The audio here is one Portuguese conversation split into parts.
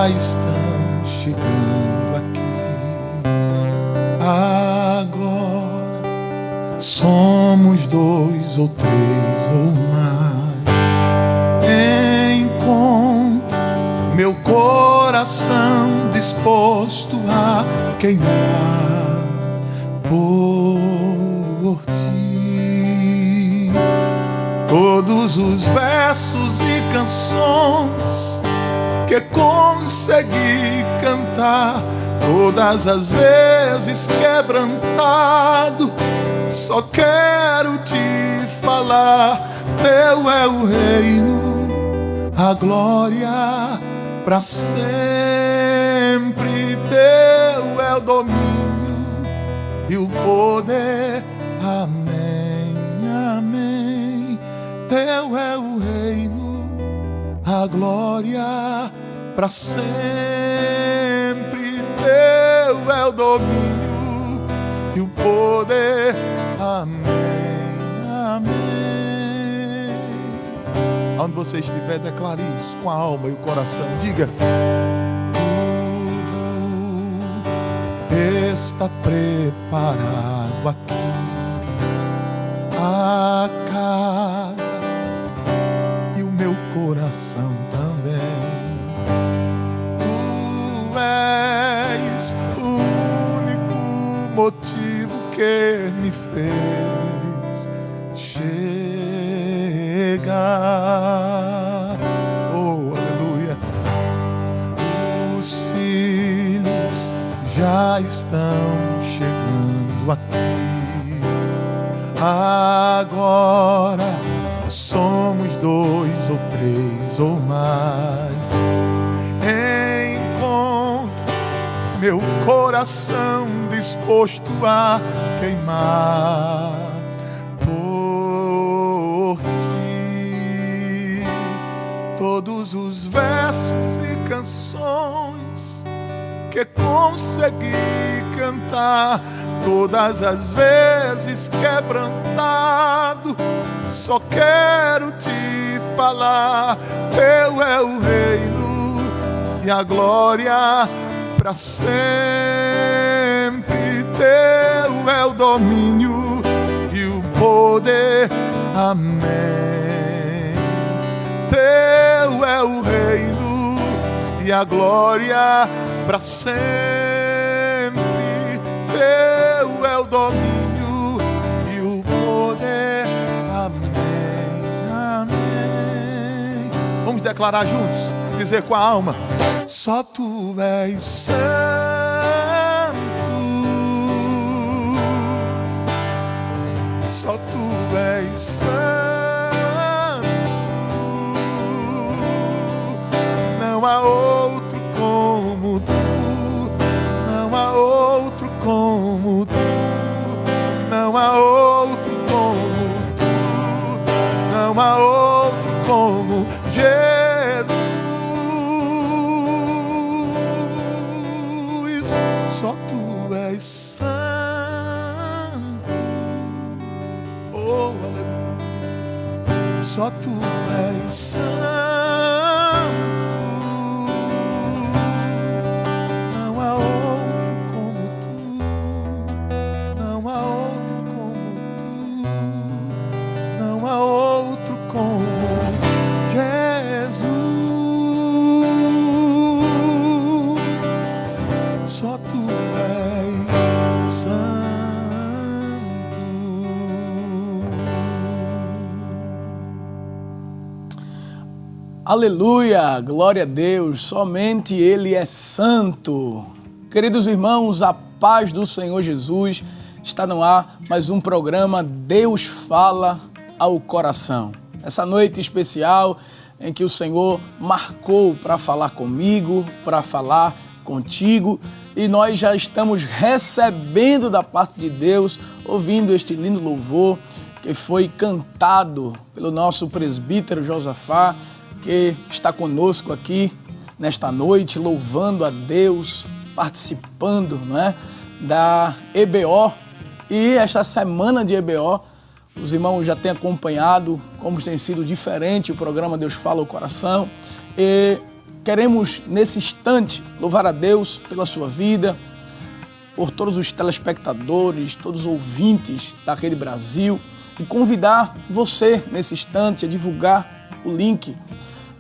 já estão chegando aqui. Agora somos dois ou três ou mais. Encontro meu coração disposto a queimar por ti. Todos os versos e canções que consegui cantar, todas as vezes quebrantado, só quero te falar. Teu é o reino, a glória pra sempre. Teu é o domínio e o poder. Amém, amém. Teu é o reino, a glória pra sempre. Teu é o domínio e o poder. Amém, amém. Onde você estiver, declare isso com a alma e o coração. Diga: tudo está preparado aqui. A casa e o meu coração também. Tu és o único motivo que me fez chegar. Oh, aleluia. Os filhos já estão chegando aqui. Agora somos dois ou três ou mais. Encontro meu coração disposto a queimar por ti. Todos os versos e canções que consegui cantar, todas as vezes quebrantado, só quero te falar. Teu é o reino e a glória pra sempre. Teu é o domínio e o poder. Amém. Teu é o reino e a glória pra sempre. Teu é o domínio e o poder. Amém, amém. Vamos declarar juntos, dizer com a alma: só tu és santo, só tu és santo, não há outro como tu, não há outro como tu, não há outro como tu, não há outro como Jesus. Só tu és santo. Oh, aleluia. Só tu és santo. Não há outro como tu, não há outro como tu, não há outro como Jesus. Só tu és santo. Aleluia, glória a Deus, somente Ele é santo. Queridos irmãos, a paz do Senhor Jesus, está no ar mais um programa Deus Fala ao Coração. Essa noite especial em que o Senhor marcou para falar comigo, para falar contigo, e nós já estamos recebendo da parte de Deus, ouvindo este lindo louvor que foi cantado pelo nosso presbítero Josafá, que está conosco aqui nesta noite, louvando a Deus, participando, não é, da EBO. E esta semana de EBO, os irmãos já têm acompanhado como tem sido diferente o programa Deus Fala ao Coração. E queremos, nesse instante, louvar a Deus pela sua vida, por todos os telespectadores, todos os ouvintes da Rede Brasil e convidar você, nesse instante, a divulgar o link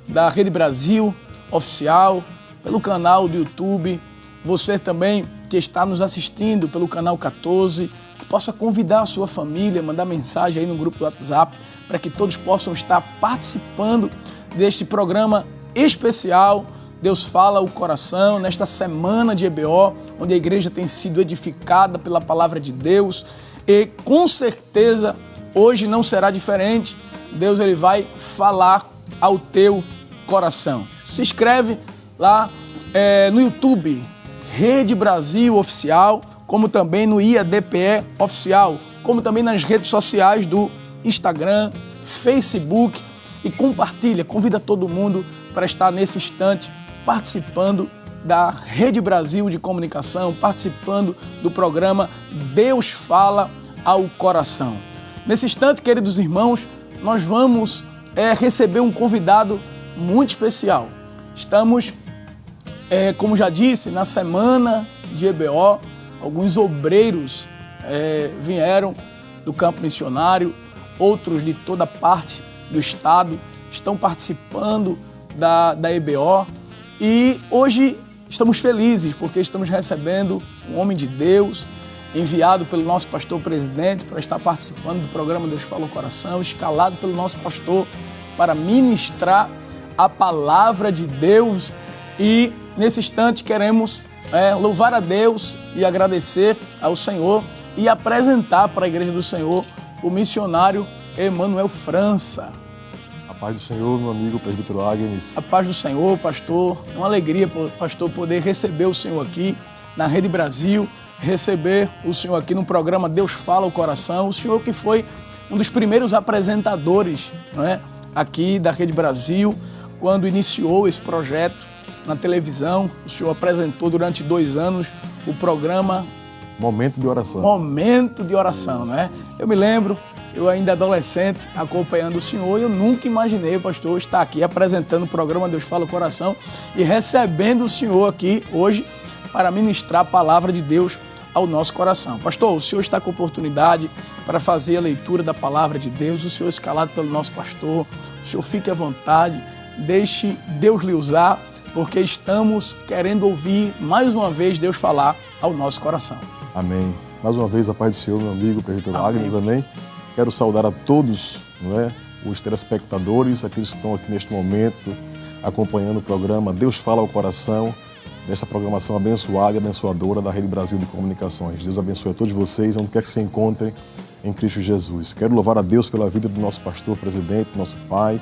da Rede Brasil Oficial pelo canal do YouTube. Você também que está nos assistindo pelo canal 14, que possa convidar a sua família, mandar mensagem aí no grupo do WhatsApp, para que todos possam estar participando deste programa especial. Deus fala o coração nesta semana de EBO, onde a igreja tem sido edificada pela palavra de Deus, e com certeza hoje não será diferente. Deus ele vai falar ao teu coração. Se inscreve lá no YouTube, Rede Brasil Oficial, como também no IADPE Oficial, como também nas redes sociais do Instagram, Facebook, e compartilha, convida todo mundo para estar nesse instante participando da Rede Brasil de Comunicação, participando do programa Deus Fala ao Coração. Nesse instante, queridos irmãos, nós vamos receber um convidado muito especial. Estamos, como já disse, na semana de EBO, alguns obreiros vieram do campo missionário, outros de toda parte do estado estão participando da EBO, e hoje estamos felizes porque estamos recebendo um homem de Deus enviado pelo nosso pastor presidente para estar participando do programa Deus Fala o Coração, escalado pelo nosso pastor para ministrar a palavra de Deus. E nesse instante queremos louvar a Deus e agradecer ao Senhor e apresentar para a Igreja do Senhor o missionário Emanuel França. A paz do Senhor, meu amigo presbítero Agnes. A paz do Senhor, pastor. É uma alegria, pastor, poder receber o Senhor aqui na Rede Brasil, receber o Senhor aqui no programa Deus Fala o Coração. O Senhor que foi um dos primeiros apresentadores, não é, aqui da Rede Brasil, quando iniciou esse projeto na televisão. O Senhor apresentou durante 2 anos o programa Momento de Oração. Momento de Oração, não é? Eu me lembro, eu ainda adolescente, acompanhando o Senhor, e eu nunca imaginei, pastor, estar aqui apresentando o programa Deus Fala o Coração e recebendo o Senhor aqui hoje para ministrar a palavra de Deus ao nosso coração. Pastor, o Senhor está com oportunidade para fazer a leitura da palavra de Deus, o Senhor é escalado pelo nosso pastor, o Senhor fique à vontade, deixe Deus lhe usar, porque estamos querendo ouvir mais uma vez Deus falar ao nosso coração. Amém. Mais uma vez, a paz do Senhor, meu amigo presbítero Agnes, amém. Quero saudar a todos, não é, os telespectadores, aqueles que estão aqui neste momento, acompanhando o programa Deus Fala ao Coração, desta programação abençoada e abençoadora da Rede Brasil de Comunicações. Deus abençoe a todos vocês, onde quer que se encontrem, em Cristo Jesus. Quero louvar a Deus pela vida do nosso pastor presidente, nosso pai,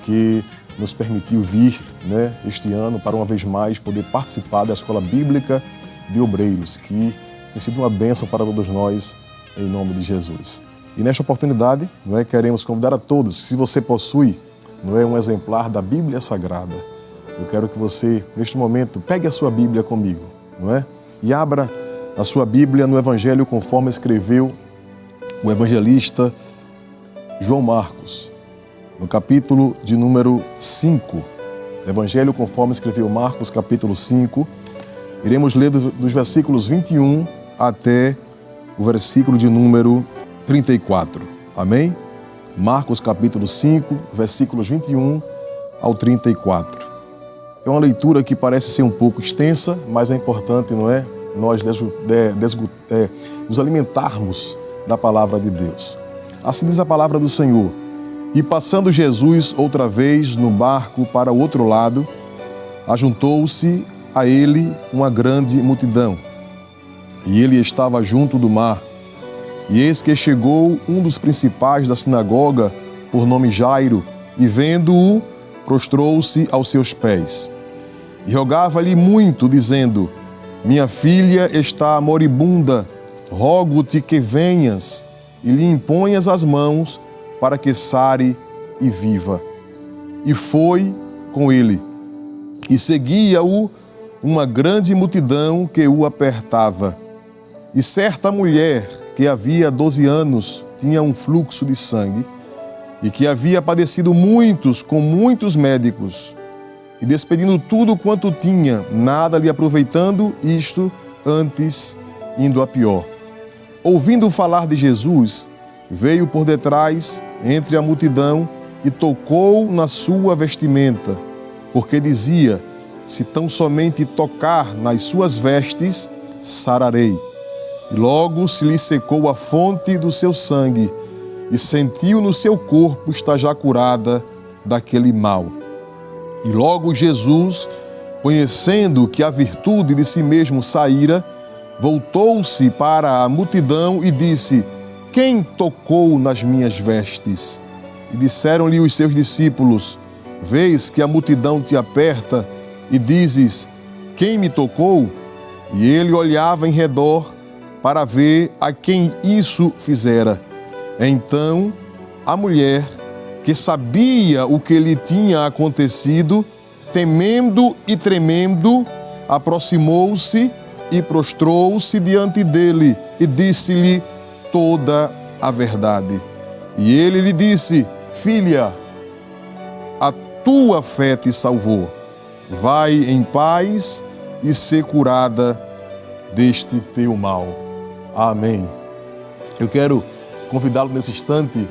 que nos permitiu vir, né, este ano para uma vez mais poder participar da Escola Bíblica de Obreiros, que tem sido uma bênção para todos nós, em nome de Jesus. E nesta oportunidade, não é, queremos convidar a todos, se você possui, não é, um exemplar da Bíblia Sagrada, eu quero que você, neste momento, pegue a sua Bíblia comigo, não é? E abra a sua Bíblia no Evangelho conforme escreveu o evangelista João Marcos, no capítulo de número 5. Evangelho conforme escreveu Marcos, capítulo 5. Iremos ler dos versículos 21 até o versículo de número 34. Amém? Marcos, capítulo 5, versículos 21 ao 34. É uma leitura que parece ser um pouco extensa, mas é importante, não é? Nós nos alimentarmos da palavra de Deus. Assim diz a palavra do Senhor. E passando Jesus outra vez no barco para o outro lado, ajuntou-se a ele uma grande multidão. E ele estava junto do mar. E eis que chegou um dos principais da sinagoga, por nome Jairo, e vendo-o, prostrou-se aos seus pés. E rogava-lhe muito, dizendo: minha filha está moribunda, rogo-te que venhas e lhe imponhas as mãos para que sare e viva. E foi com ele. E seguia-o uma grande multidão que o apertava. E certa mulher, que havia 12 anos, tinha um fluxo de sangue, e que havia padecido com muitos médicos, e despedindo tudo quanto tinha, nada lhe aproveitando, isto antes indo a pior. Ouvindo falar de Jesus, veio por detrás, entre a multidão, e tocou na sua vestimenta, porque dizia: se tão somente tocar nas suas vestes, sararei. E logo se lhe secou a fonte do seu sangue, e sentiu no seu corpo estar já curada daquele mal. E logo Jesus, conhecendo que a virtude de si mesmo saíra, voltou-se para a multidão e disse: quem tocou nas minhas vestes? E disseram-lhe os seus discípulos: vês que a multidão te aperta e dizes: quem me tocou? E ele olhava em redor para ver a quem isso fizera. Então a mulher, que sabia o que lhe tinha acontecido, temendo e tremendo, aproximou-se e prostrou-se diante dele e disse-lhe toda a verdade. E ele lhe disse: filha, a tua fé te salvou. Vai em paz e ser curada deste teu mal. Amém. Eu quero convidá-lo nesse instante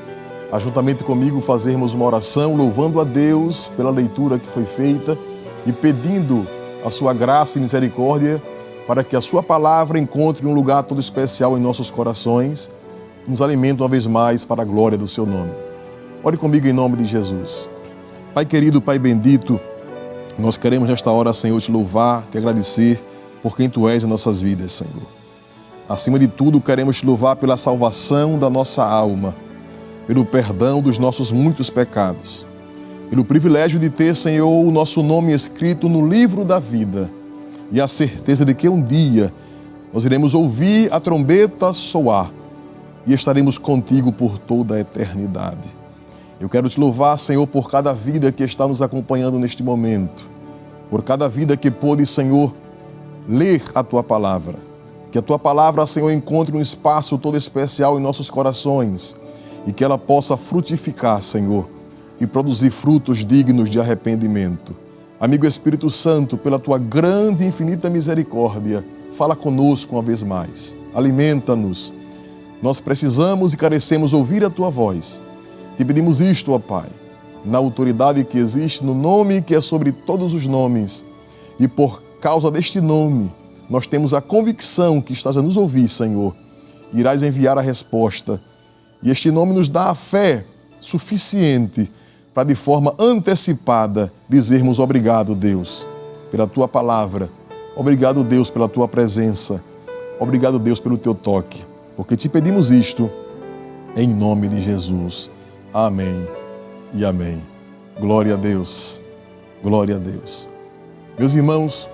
a juntamente comigo fazermos uma oração louvando a Deus pela leitura que foi feita e pedindo a sua graça e misericórdia para que a sua palavra encontre um lugar todo especial em nossos corações e nos alimente uma vez mais para a glória do seu nome. Ore comigo em nome de Jesus. Pai querido, Pai bendito, nós queremos nesta hora, Senhor, te louvar, te agradecer por quem Tu és em nossas vidas, Senhor. Acima de tudo, queremos te louvar pela salvação da nossa alma, pelo perdão dos nossos muitos pecados, pelo privilégio de ter, Senhor, o nosso nome escrito no livro da vida e a certeza de que um dia nós iremos ouvir a trombeta soar e estaremos contigo por toda a eternidade. Eu quero te louvar, Senhor, por cada vida que está nos acompanhando neste momento, por cada vida que pôde, Senhor, ler a Tua palavra. Que a Tua palavra, Senhor, encontre um espaço todo especial em nossos corações e que ela possa frutificar, Senhor, e produzir frutos dignos de arrependimento. Amigo Espírito Santo, pela Tua grande e infinita misericórdia, fala conosco uma vez mais. Alimenta-nos. Nós precisamos e carecemos ouvir a Tua voz. Te pedimos isto, ó Pai, na autoridade que existe no nome que é sobre todos os nomes. E por causa deste nome, nós temos a convicção que estás a nos ouvir, Senhor. Irás enviar a resposta. E este nome nos dá a fé suficiente para, de forma antecipada, dizermos obrigado, Deus, pela Tua palavra. Obrigado, Deus, pela Tua presença. Obrigado, Deus, pelo Teu toque. Porque te pedimos isto em nome de Jesus. Amém e amém. Glória a Deus. Glória a Deus. Meus irmãos,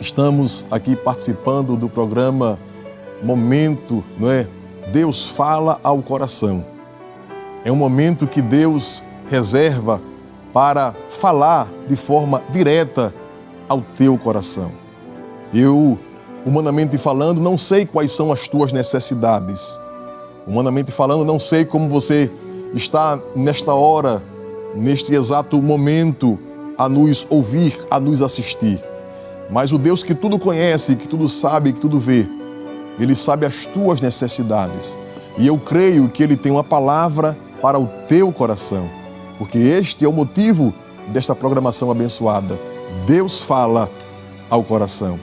estamos aqui participando do programa Momento, não é? Deus fala ao coração. É um momento que Deus reserva para falar de forma direta ao teu coração. Eu, humanamente falando, não sei quais são as tuas necessidades. Humanamente falando, não sei como você está nesta hora, neste exato momento, a nos ouvir, a nos assistir. Mas o Deus que tudo conhece, que tudo sabe, que tudo vê, Ele sabe as tuas necessidades. E eu creio que Ele tem uma palavra para o teu coração, porque este é o motivo desta programação abençoada. Deus fala ao coração.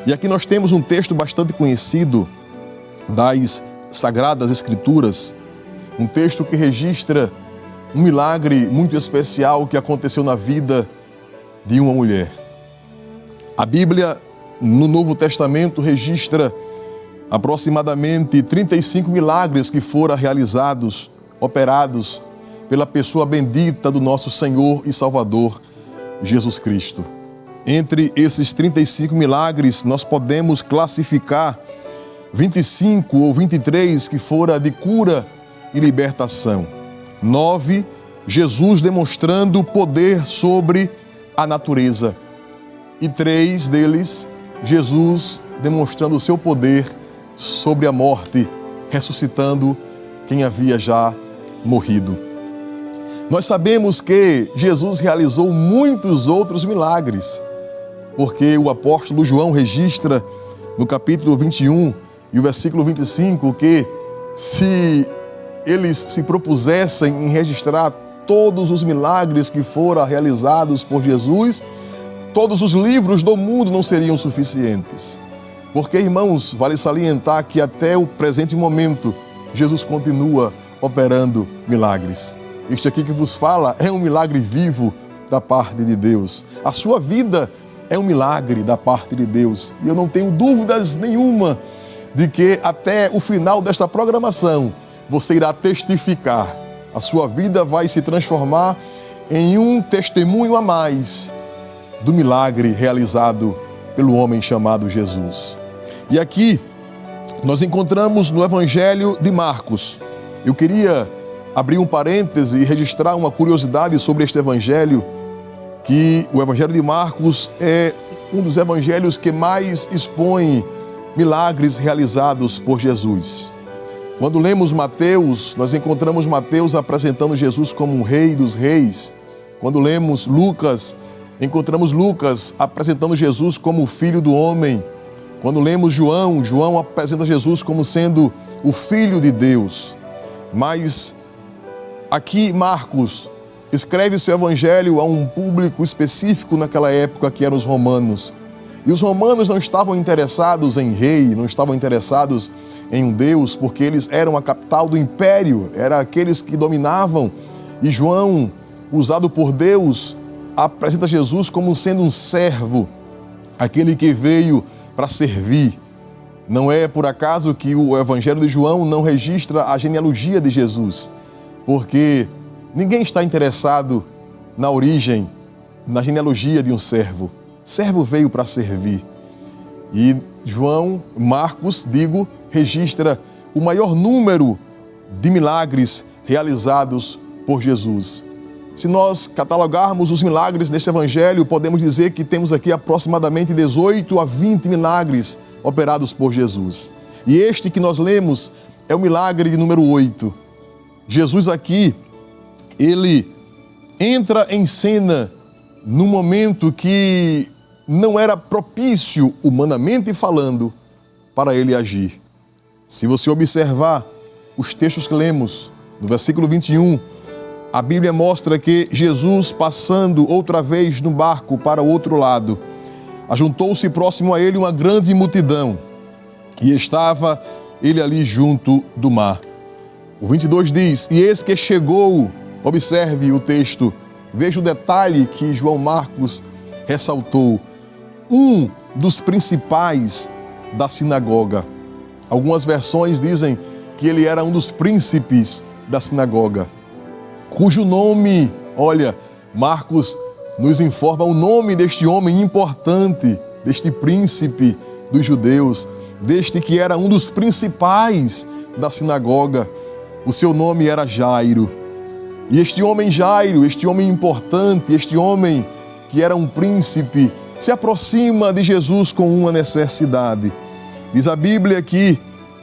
E aqui nós temos um texto bastante conhecido das Sagradas Escrituras, um texto que registra um milagre muito especial que aconteceu na vida de uma mulher. A Bíblia, no Novo Testamento, registra aproximadamente 35 milagres que foram realizados, operados pela pessoa bendita do nosso Senhor e Salvador, Jesus Cristo. Entre esses 35 milagres, nós podemos classificar 25 ou 23 que foram de cura e libertação. 9, Jesus demonstrando poder sobre a natureza. E 3 deles, Jesus demonstrando o seu poder sobre a morte, ressuscitando quem havia já morrido. Nós sabemos que Jesus realizou muitos outros milagres, porque o apóstolo João registra no capítulo 21 e o versículo 25 que se eles se propusessem em registrar todos os milagres que foram realizados por Jesus, todos os livros do mundo não seriam suficientes. Porque, irmãos, vale salientar que até o presente momento, Jesus continua operando milagres. Este aqui que vos fala é um milagre vivo da parte de Deus. A sua vida é um milagre da parte de Deus. E eu não tenho dúvidas nenhuma de que até o final desta programação você irá testificar. A sua vida vai se transformar em um testemunho a mais do milagre realizado pelo homem chamado Jesus. E aqui nós encontramos no Evangelho de Marcos. Eu queria abrir um parêntese e registrar uma curiosidade sobre este Evangelho, que o Evangelho de Marcos é um dos evangelhos que mais expõe milagres realizados por Jesus. Quando lemos Mateus, nós encontramos Mateus apresentando Jesus como um rei dos reis. Quando lemos Lucas, encontramos Lucas apresentando Jesus como o Filho do Homem. Quando lemos João, João apresenta Jesus como sendo o Filho de Deus. Mas aqui Marcos escreve seu evangelho a um público específico naquela época, que eram os romanos. E os romanos não estavam interessados em rei, não estavam interessados em um Deus, porque eles eram a capital do império, eram aqueles que dominavam. E João, usado por Deus, apresenta Jesus como sendo um servo, aquele que veio para servir. Não é por acaso que o Evangelho de João não registra a genealogia de Jesus, porque ninguém está interessado na origem, na genealogia de um servo. Servo veio para servir. E Marcos, registra o maior número de milagres realizados por Jesus. Se nós catalogarmos os milagres deste evangelho, podemos dizer que temos aqui aproximadamente 18 a 20 milagres operados por Jesus. E este que nós lemos é o milagre de número 8. Jesus aqui, ele entra em cena num momento que não era propício, humanamente falando, para ele agir. Se você observar os textos que lemos, no versículo 21, a Bíblia mostra que Jesus, passando outra vez no barco para o outro lado, ajuntou-se próximo a ele uma grande multidão, e estava ele ali junto do mar. O 22 diz, e eis que chegou, observe o texto, veja o detalhe que João Marcos ressaltou, um dos principais da sinagoga. Algumas versões dizem que ele era um dos príncipes da sinagoga, cujo nome, olha, Marcos nos informa o nome deste homem importante, deste príncipe dos judeus, deste que era um dos principais da sinagoga. O seu nome era Jairo. E este homem Jairo, este homem importante, este homem que era um príncipe, se aproxima de Jesus com uma necessidade. Diz a Bíblia que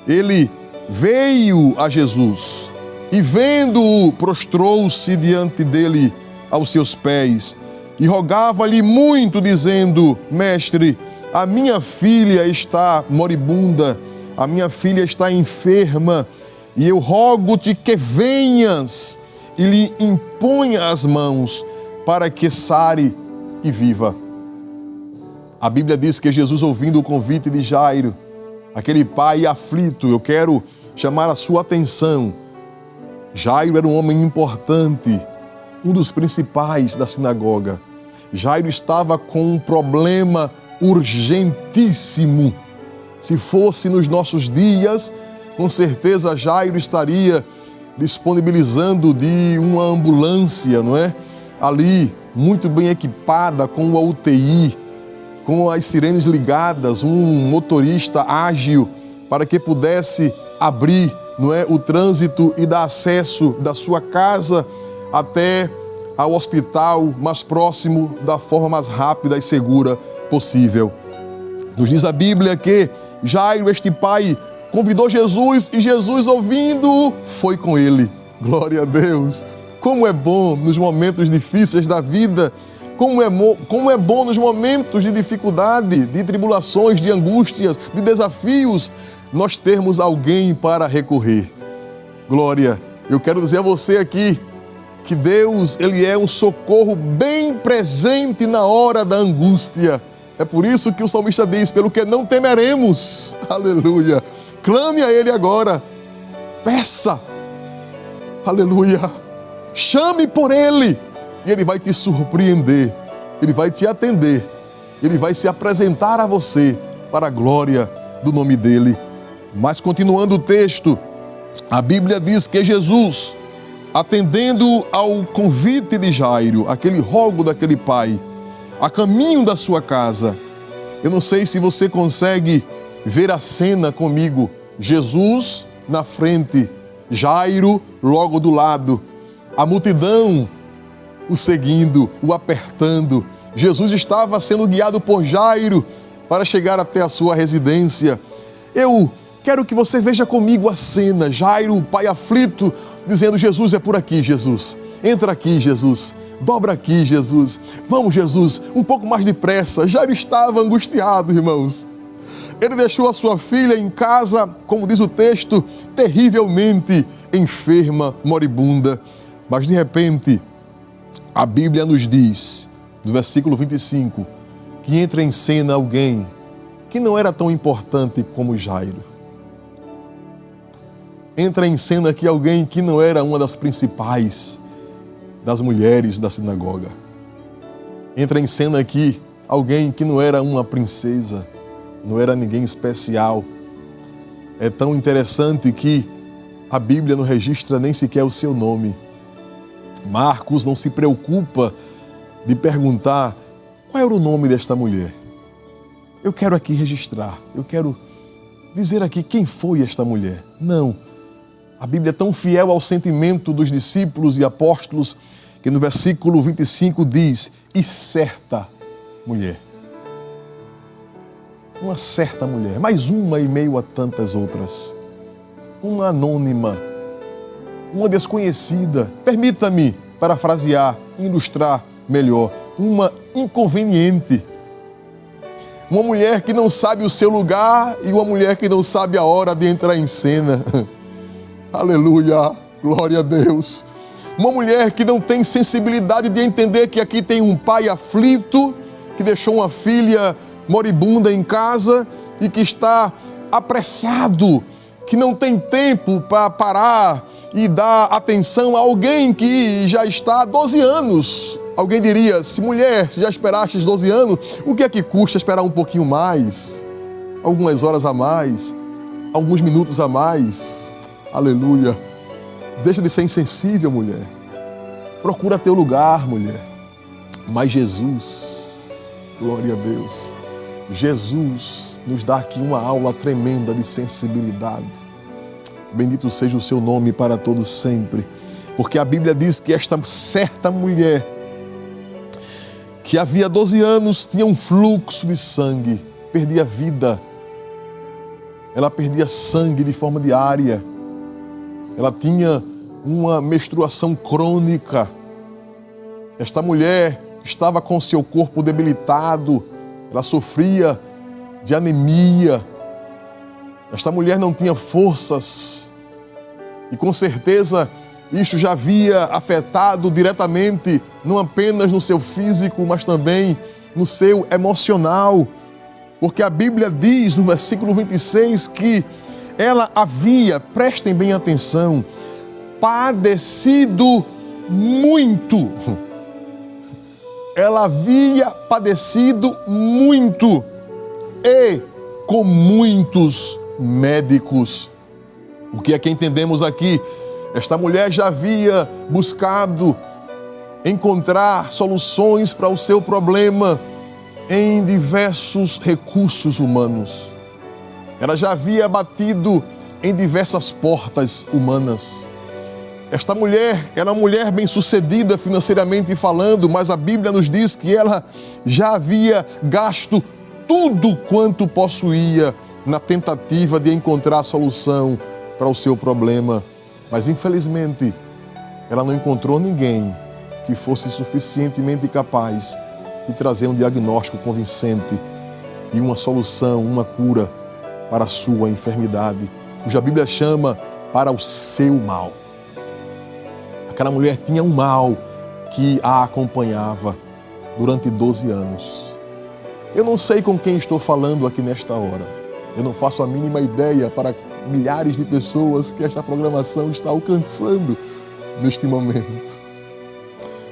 ele veio a Jesus e, vendo-o, prostrou-se diante dele aos seus pés e rogava-lhe muito, dizendo, Mestre, a minha filha está moribunda, a minha filha está enferma, e eu rogo-te que venhas e lhe imponha as mãos para que sare e viva. A Bíblia diz que Jesus, ouvindo o convite de Jairo, aquele pai aflito, eu quero chamar a sua atenção. Jairo era um homem importante, um dos principais da sinagoga. Jairo estava com um problema urgentíssimo. Se fosse nos nossos dias, com certeza Jairo estaria disponibilizando de uma ambulância, não é? Ali, muito bem equipada, com uma UTI, com as sirenes ligadas, um motorista ágil para que pudesse abrir, não é, o trânsito e dar acesso da sua casa até ao hospital mais próximo da forma mais rápida e segura possível. Nos diz a Bíblia que Jairo, este pai, convidou Jesus e Jesus, ouvindo-o, foi com ele. Glória a Deus! Como é bom nos momentos difíceis da vida, como é bom nos momentos de dificuldade, de tribulações, de angústias, de desafios, nós termos alguém para recorrer. Glória, eu quero dizer a você aqui que Deus, Ele é um socorro bem presente na hora da angústia. É por isso que o salmista diz, pelo que não temeremos, aleluia. Clame a Ele agora, peça, aleluia. Chame por Ele e Ele vai te surpreender, Ele vai te atender, Ele vai se apresentar a você para a glória do nome dEle. Mas continuando o texto, a Bíblia diz que Jesus, atendendo ao convite de Jairo, aquele rogo daquele pai, a caminho da sua casa, eu não sei se você consegue ver a cena comigo, Jesus na frente, Jairo logo do lado, a multidão o seguindo, o apertando. Jesus estava sendo guiado por Jairo para chegar até a sua residência. Eu quero que você veja comigo a cena, Jairo, o pai aflito, dizendo, Jesus, é por aqui, Jesus. Entra aqui, Jesus. Dobra aqui, Jesus. Vamos, Jesus, um pouco mais depressa. Jairo estava angustiado, irmãos. Ele deixou a sua filha em casa, como diz o texto, terrivelmente enferma, moribunda. Mas de repente, a Bíblia nos diz, no versículo 25, que entra em cena alguém que não era tão importante como Jairo. Entra em cena aqui alguém que não era uma das principais das mulheres da sinagoga. Entra em cena aqui alguém que não era uma princesa, não era ninguém especial. É tão interessante que a Bíblia não registra nem sequer o seu nome. Marcos não se preocupa de perguntar qual era o nome desta mulher. Eu quero aqui registrar, eu quero dizer aqui quem foi esta mulher. Não. A Bíblia é tão fiel ao sentimento dos discípulos e apóstolos que no versículo 25 diz, e certa mulher. Uma certa mulher, mais uma em meio a tantas outras. Uma anônima, uma desconhecida. Permita-me parafrasear, ilustrar melhor. Uma inconveniente. Uma mulher que não sabe o seu lugar e uma mulher que não sabe a hora de entrar em cena. Aleluia, glória a Deus. Uma mulher que não tem sensibilidade de entender que aqui tem um pai aflito, que deixou uma filha moribunda em casa e que está apressado, que não tem tempo para parar e dar atenção a alguém que já está há 12 anos. Alguém diria, se mulher, se já esperaste 12 anos, o que é que custa esperar um pouquinho mais? Algumas horas a mais, alguns minutos a mais. Aleluia. Deixa de ser insensível, mulher. Procura teu lugar, mulher. Mas Jesus, glória a Deus, Jesus nos dá aqui uma aula tremenda de sensibilidade. Bendito seja o seu nome para todos sempre. Porque a Bíblia diz que esta certa mulher, que havia 12 anos, tinha um fluxo de sangue, perdia vida. Ela perdia sangue de forma diária. Ela tinha uma menstruação crônica. Esta mulher estava com seu corpo debilitado. Ela sofria de anemia. Esta mulher não tinha forças. E com certeza isso já havia afetado diretamente, não apenas no seu físico, mas também no seu emocional. Porque a Bíblia diz no versículo 26 que ela havia, prestem bem atenção, padecido muito. Ela havia padecido muito e com muitos médicos. O que é que entendemos aqui? Esta mulher já havia buscado encontrar soluções para o seu problema em diversos recursos humanos. Ela já havia batido em diversas portas humanas. Esta mulher era uma mulher bem-sucedida financeiramente falando, mas a Bíblia nos diz que ela já havia gasto tudo quanto possuía na tentativa de encontrar a solução para o seu problema. Mas infelizmente, ela não encontrou ninguém que fosse suficientemente capaz de trazer um diagnóstico convincente e uma solução, uma cura para a sua enfermidade, cuja a Bíblia chama para o seu mal. Aquela mulher tinha um mal que a acompanhava durante 12 anos. Eu não sei com quem estou falando aqui nesta hora. Eu não faço a mínima ideia para milhares de pessoas que esta programação está alcançando neste momento.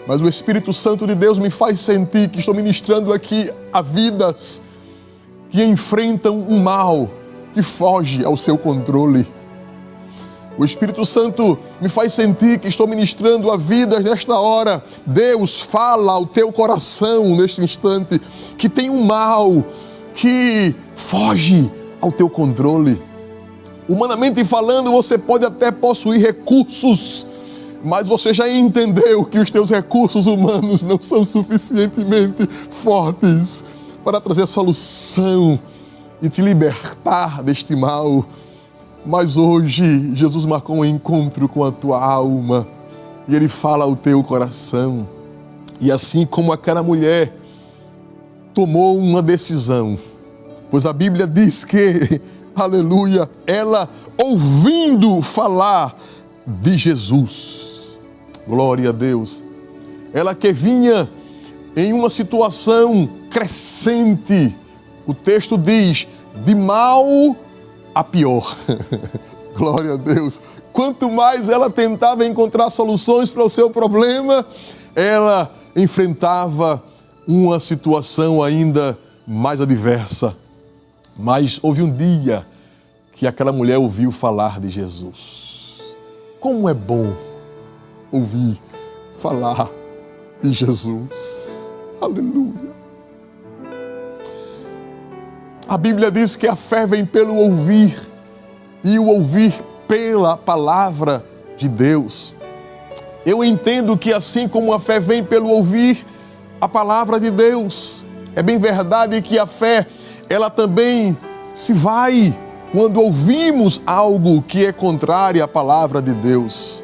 Mas o Espírito Santo de Deus me faz sentir que estou ministrando aqui a vidas que enfrentam um mal que foge ao seu controle. O Espírito Santo me faz sentir que estou ministrando a vidas nesta hora. Deus fala ao teu coração neste instante que tem um mal que foge ao teu controle. Humanamente falando, você pode até possuir recursos, mas você já entendeu que os teus recursos humanos não são suficientemente fortes para trazer solução e te libertar deste mal. Mas hoje, Jesus marcou um encontro com a tua alma e Ele fala ao teu coração. E assim como aquela mulher tomou uma decisão, pois a Bíblia diz que, aleluia, ela ouvindo falar de Jesus, glória a Deus, ela que vinha em uma situação crescente, o texto diz, de mal a pior. Glória a Deus. Quanto mais ela tentava encontrar soluções para o seu problema, ela enfrentava uma situação ainda mais adversa. Mas houve um dia que aquela mulher ouviu falar de Jesus. Como é bom ouvir falar de Jesus. Aleluia. A Bíblia diz que a fé vem pelo ouvir e o ouvir pela palavra de Deus. Eu entendo que assim como a fé vem pelo ouvir a palavra de Deus, é bem verdade que a fé, ela também se vai quando ouvimos algo que é contrário à palavra de Deus.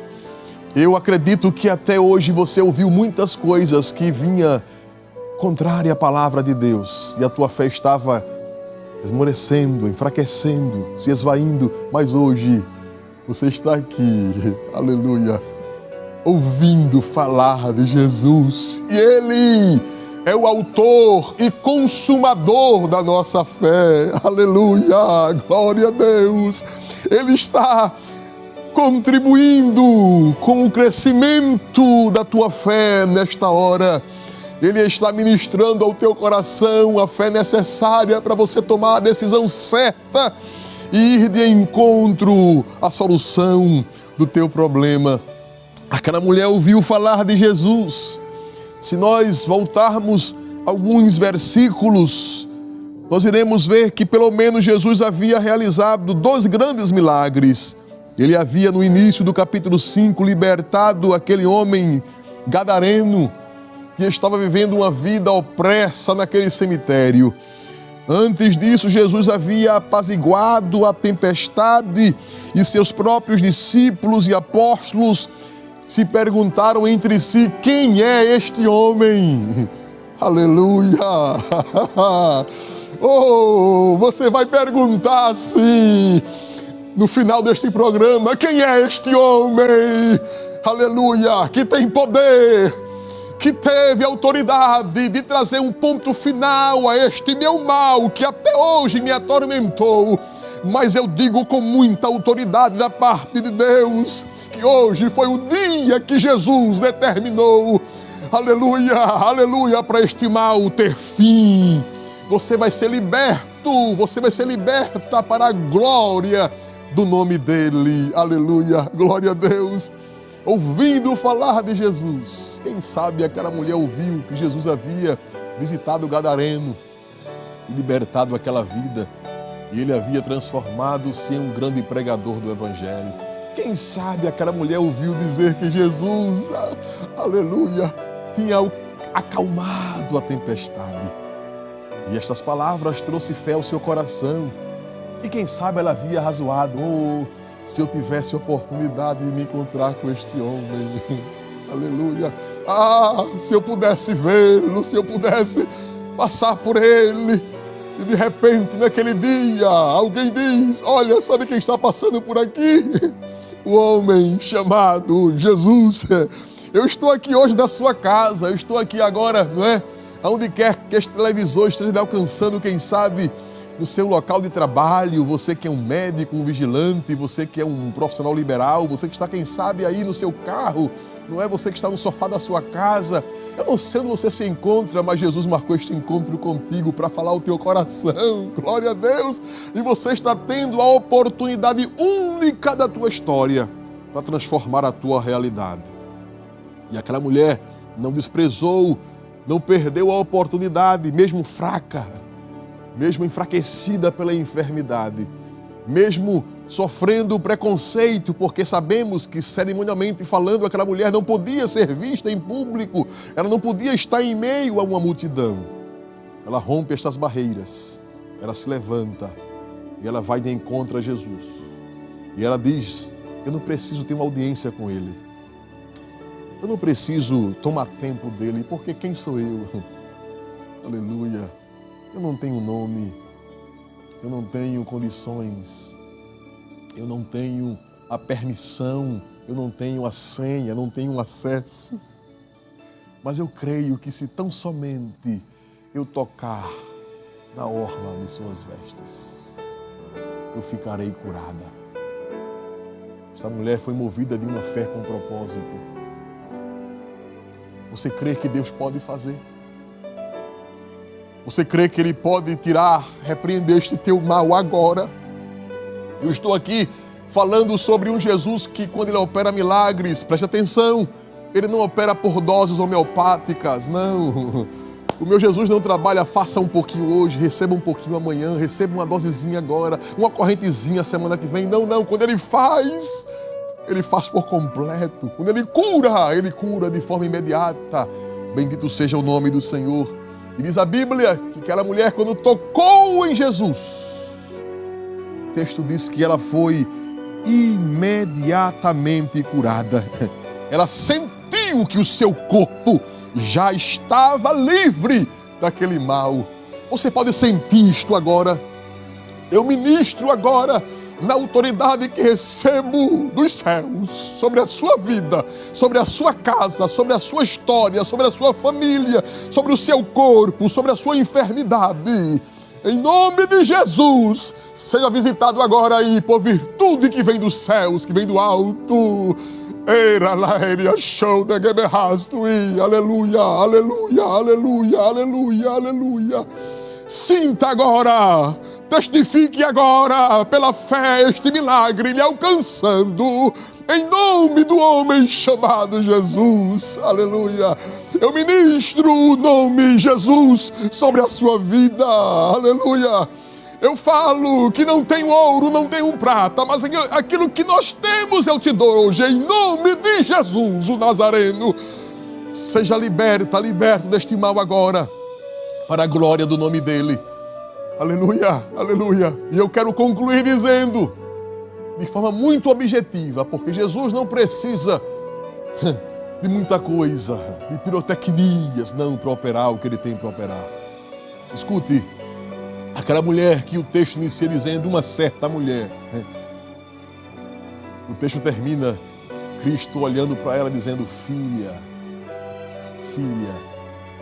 Eu acredito que até hoje você ouviu muitas coisas que vinha contrária à palavra de Deus e a tua fé estava esmorecendo, enfraquecendo, se esvaindo, mas hoje você está aqui, aleluia, ouvindo falar de Jesus e Ele é o autor e consumador da nossa fé, aleluia, glória a Deus. Ele está contribuindo com o crescimento da tua fé nesta hora. Ele está ministrando ao teu coração a fé necessária para você tomar a decisão certa e ir de encontro à solução do teu problema. Aquela mulher ouviu falar de Jesus. Se nós voltarmos alguns versículos, nós iremos ver que pelo menos Jesus havia realizado 2 grandes milagres. Ele havia no início do capítulo 5 libertado aquele homem gadareno que estava vivendo uma vida opressa naquele cemitério. Antes disso, Jesus havia apaziguado a tempestade e seus próprios discípulos e apóstolos se perguntaram entre si, quem é este homem? Aleluia! Oh, você vai perguntar assim, no final deste programa, quem é este homem? Aleluia! Que tem poder, que teve autoridade de trazer um ponto final a este meu mal que até hoje me atormentou. Mas eu digo com muita autoridade da parte de Deus que hoje foi o dia que Jesus determinou. Aleluia, aleluia, para este mal ter fim. Você vai ser liberto, você vai ser liberta para a glória do nome dEle. Aleluia, glória a Deus. Ouvindo falar de Jesus, quem sabe aquela mulher ouviu que Jesus havia visitado o gadareno e libertado aquela vida, e ele havia transformado-se em um grande pregador do Evangelho. Quem sabe aquela mulher ouviu dizer que Jesus, aleluia, tinha acalmado a tempestade. E estas palavras trouxe fé ao seu coração. E quem sabe ela havia razoado, se eu tivesse oportunidade de me encontrar com este homem. Aleluia. Ah, se eu pudesse vê-lo, se eu pudesse passar por ele. E de repente, naquele dia, alguém diz: olha, sabe quem está passando por aqui? O homem chamado Jesus. Eu estou aqui hoje na sua casa, eu estou aqui agora, não é? Aonde quer que este televisor esteja lhe alcançando, quem sabe, no seu local de trabalho, você que é um médico, um vigilante, você que é um profissional liberal, você que está, quem sabe, aí no seu carro, não é? Você que está no sofá da sua casa. Eu não sei onde você se encontra, mas Jesus marcou este encontro contigo para falar o teu coração. Glória a Deus! E você está tendo a oportunidade única da tua história para transformar a tua realidade. E aquela mulher não desprezou, não perdeu a oportunidade, mesmo fraca, mesmo enfraquecida pela enfermidade, mesmo sofrendo preconceito, porque sabemos que, cerimonialmente falando, aquela mulher não podia ser vista em público, ela não podia estar em meio a uma multidão. Ela rompe estas barreiras, ela se levanta e ela vai de encontro a Jesus. E ela diz: eu não preciso ter uma audiência com ele, eu não preciso tomar tempo dele, porque quem sou eu? Aleluia! Eu não tenho nome, eu não tenho condições, eu não tenho a permissão, eu não tenho a senha, não tenho acesso. Mas eu creio que se tão somente eu tocar na orla de suas vestes, eu ficarei curada. Esta mulher foi movida de uma fé com propósito. Você crê que Deus pode fazer? Você crê que Ele pode tirar, repreender este teu mal agora? Eu estou aqui falando sobre um Jesus que, quando Ele opera milagres, preste atenção, Ele não opera por doses homeopáticas, não. O meu Jesus não trabalha, faça um pouquinho hoje, receba um pouquinho amanhã, receba uma dosezinha agora, uma correntezinha semana que vem. Não, não. Quando Ele faz por completo. Quando Ele cura de forma imediata. Bendito seja o nome do Senhor. E diz a Bíblia que aquela mulher, quando tocou em Jesus, o texto diz que ela foi imediatamente curada. Ela sentiu que o seu corpo já estava livre daquele mal. Você pode sentir isto agora. Eu ministro agora na autoridade que recebo dos céus, sobre a sua vida, sobre a sua casa, sobre a sua história, sobre a sua família, sobre o seu corpo, sobre a sua enfermidade. Em nome de Jesus, seja visitado agora aí por virtude que vem dos céus, que vem do alto. Aleluia, aleluia, aleluia, aleluia, aleluia. Sinta agora, testifique agora pela fé este milagre lhe alcançando, em nome do homem chamado Jesus. Aleluia. Eu ministro o nome Jesus sobre a sua vida. Aleluia. Eu falo que não tenho ouro, não tenho prata, mas aquilo que nós temos eu te dou hoje, em nome de Jesus, o Nazareno. Seja liberto deste mal agora, para a glória do nome dele. Aleluia, aleluia. E eu quero concluir dizendo, de forma muito objetiva, porque Jesus não precisa de muita coisa, de pirotecnias, não, para operar o que ele tem para operar. Escute, aquela mulher que o texto inicia dizendo, uma certa mulher. O texto termina, Cristo olhando para ela dizendo, filha,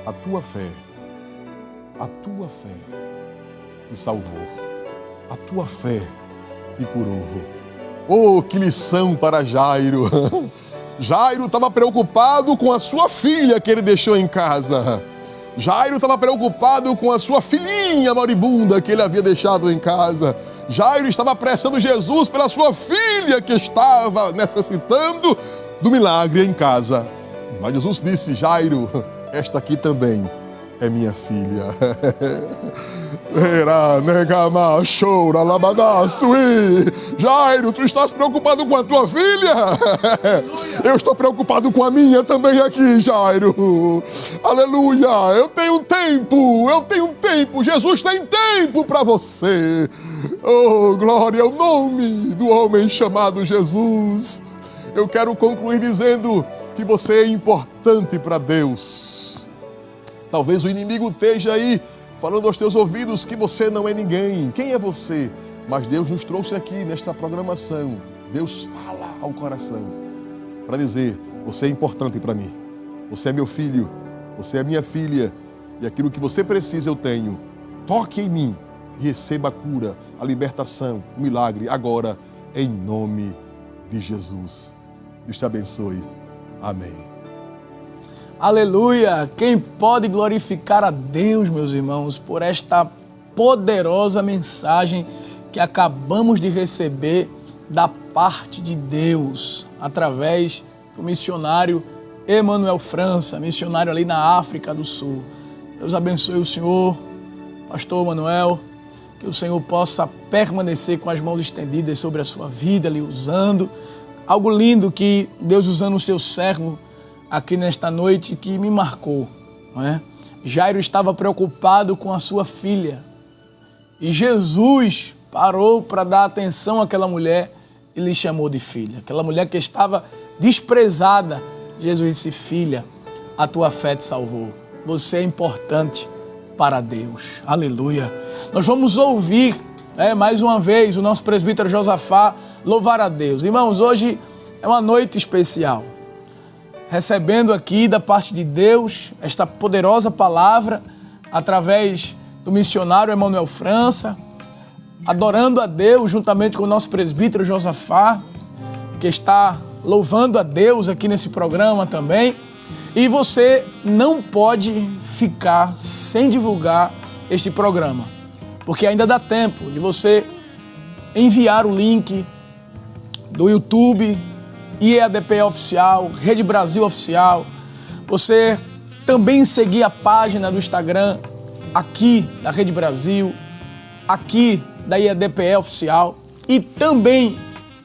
a tua fé te salvou, a tua fé te curou. Oh, que lição para Jairo. Jairo estava preocupado com a sua filha que ele deixou em casa. Jairo estava preocupado com a sua filhinha moribunda que ele havia deixado em casa. Jairo estava apressando Jesus pela sua filha que estava necessitando do milagre em casa. Mas Jesus disse, Jairo, esta aqui também é minha filha. Era negama chora labadastui. Jairo, tu estás preocupado com a tua filha? Eu estou preocupado com a minha também aqui, Jairo. Aleluia. Eu tenho tempo. Jesus tem tempo para você. Oh, glória ao nome do homem chamado Jesus. Eu quero concluir dizendo que você é importante para Deus. Talvez o inimigo esteja aí falando aos teus ouvidos que você não é ninguém. Quem é você? Mas Deus nos trouxe aqui nesta programação. Deus fala ao coração para dizer: você é importante para mim. Você é meu filho, você é minha filha, e aquilo que você precisa eu tenho. Toque em mim e receba a cura, a libertação, o milagre agora, em nome de Jesus. Deus te abençoe. Amém. Aleluia! Quem pode glorificar a Deus, meus irmãos, por esta poderosa mensagem que acabamos de receber da parte de Deus, através do missionário Emanuel França, missionário ali na África do Sul. Deus abençoe o senhor, pastor Emanuel, que o Senhor possa permanecer com as mãos estendidas sobre a sua vida, lhe usando. Algo lindo que Deus usando o seu servo aqui nesta noite que me marcou, não é? Jairo estava preocupado com a sua filha e Jesus parou para dar atenção àquela mulher e lhe chamou de filha. Aquela mulher que estava desprezada, Jesus disse: filha, a tua fé te salvou. Você é importante para Deus. Aleluia. Nós vamos ouvir mais uma vez o nosso presbítero Josafá louvar a Deus. Irmãos, hoje é uma noite especial. Recebendo aqui da parte de Deus esta poderosa palavra através do missionário Emanuel França, adorando a Deus juntamente com o nosso presbítero Josafá, que está louvando a Deus aqui nesse programa também. E você não pode ficar sem divulgar este programa, porque ainda dá tempo de você enviar o link do YouTube, IEADP Oficial, Rede Brasil Oficial. Você também seguir a página do Instagram aqui da Rede Brasil, aqui da IEDPE Oficial, e também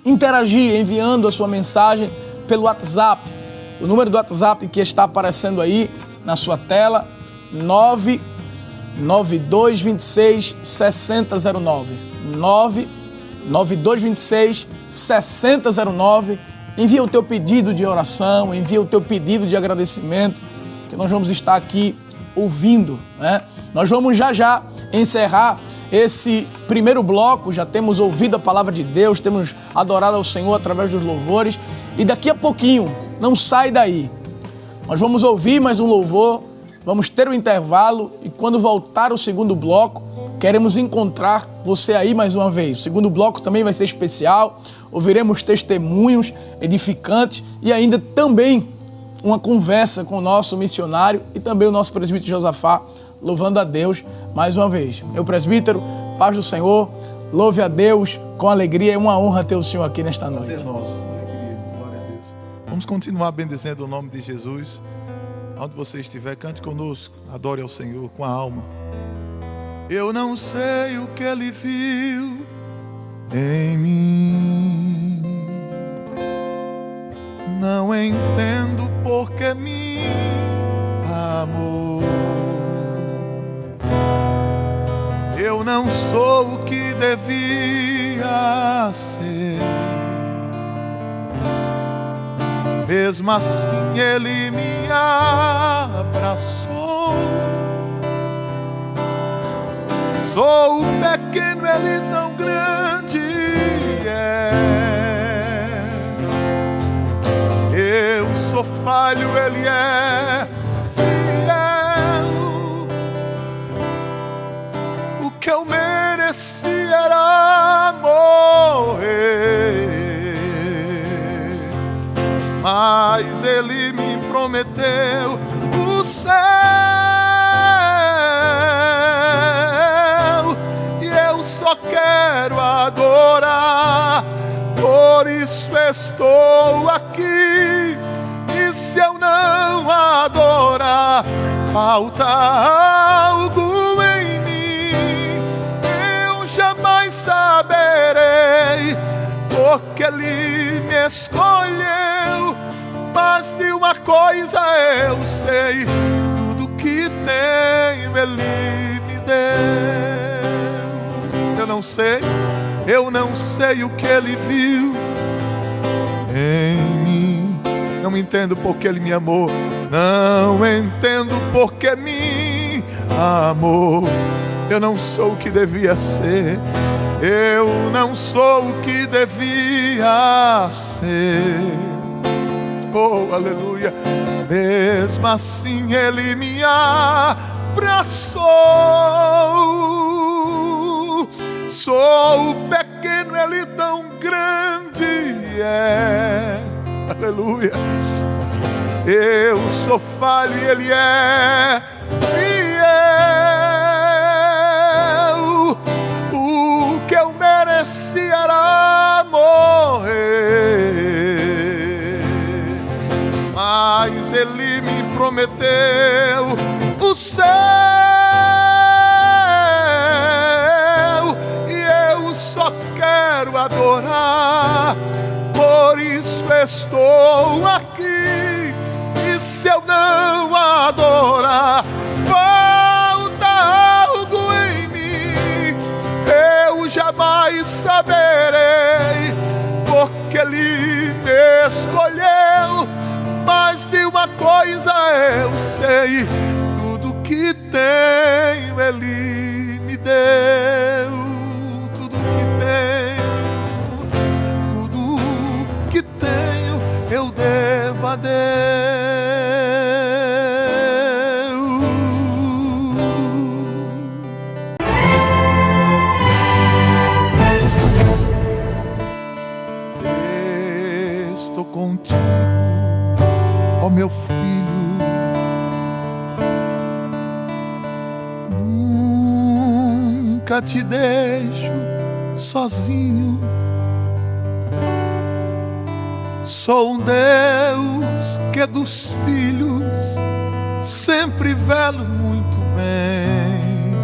interagir enviando a sua mensagem pelo WhatsApp. O número do WhatsApp que está aparecendo aí na sua tela, 99226 6009. 99226 6009. Envia o teu pedido de oração, envia o teu pedido de agradecimento, que nós vamos estar aqui ouvindo, né? Nós vamos já encerrar esse primeiro bloco, já temos ouvido a palavra de Deus, temos adorado ao Senhor através dos louvores, e daqui a pouquinho, não sai daí, nós vamos ouvir mais um louvor, vamos ter um intervalo, e quando voltar o segundo bloco, queremos encontrar você aí mais uma vez. O segundo bloco também vai ser especial, ouviremos testemunhos edificantes e ainda também uma conversa com o nosso missionário e também o nosso presbítero Josafá, louvando a Deus mais uma vez. Meu presbítero, paz do Senhor, louve a Deus com alegria, é uma honra ter o Senhor aqui nesta noite. Prazer nosso, glória a Deus. Vamos continuar bendizendo o nome de Jesus. Onde você estiver, cante conosco, adore ao Senhor com a alma. Eu não sei o que Ele viu em mim, não entendo por que me amou. Eu não sou o que devia ser, mesmo assim Ele me abraçou. Sou pequeno, Ele tão grande é. Eu sou falho, Ele é fiel. O que eu mereci era morrer, mas Ele me prometeu o céu. Só quero adorar, por isso estou aqui. E se eu não adorar, falta algo em mim, eu jamais saberei, porque Ele me escolheu. Mas de uma coisa eu sei, tudo que tenho Ele me deu. Eu não sei o que Ele viu em mim. Não entendo porque Ele me amou, não entendo porque me amou. Eu não sou o que devia ser, eu não sou o que devia ser. Oh, aleluia. Mesmo assim Ele me abraçou. Sou pequeno, Ele tão grande é. Aleluia. Eu sou falho e Ele é fiel. O que eu merecia era morrer, mas Ele me prometeu o céu, e eu só quero adorar. Por isso estou aqui, e se eu não adorar, falta algo em mim, eu jamais saberei, porque Ele me escolheu. Mas de uma coisa eu sei, tudo que tenho Ele me deu. Tudo que tenho eu devo a Deus. Estou contigo, ó meu filho, nunca te deixo sozinho. Sou um Deus que dos filhos sempre velo muito bem,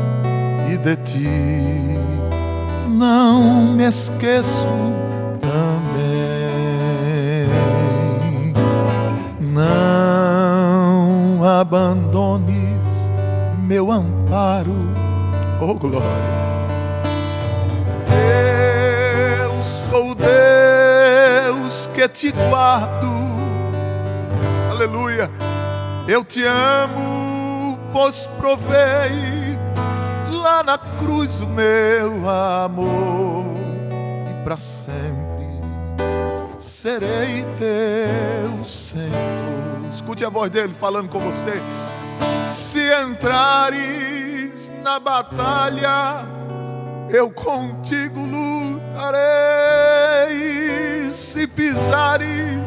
e de ti não me esqueço também. Não abandones meu amparo, oh glória. Eu sou o Deus que te guardo, aleluia. Eu te amo, pois provei lá na cruz o meu amor, e para sempre serei teu Senhor. Escute a voz dele falando com você. Se entrares na batalha, eu contigo lutarei. Se pisares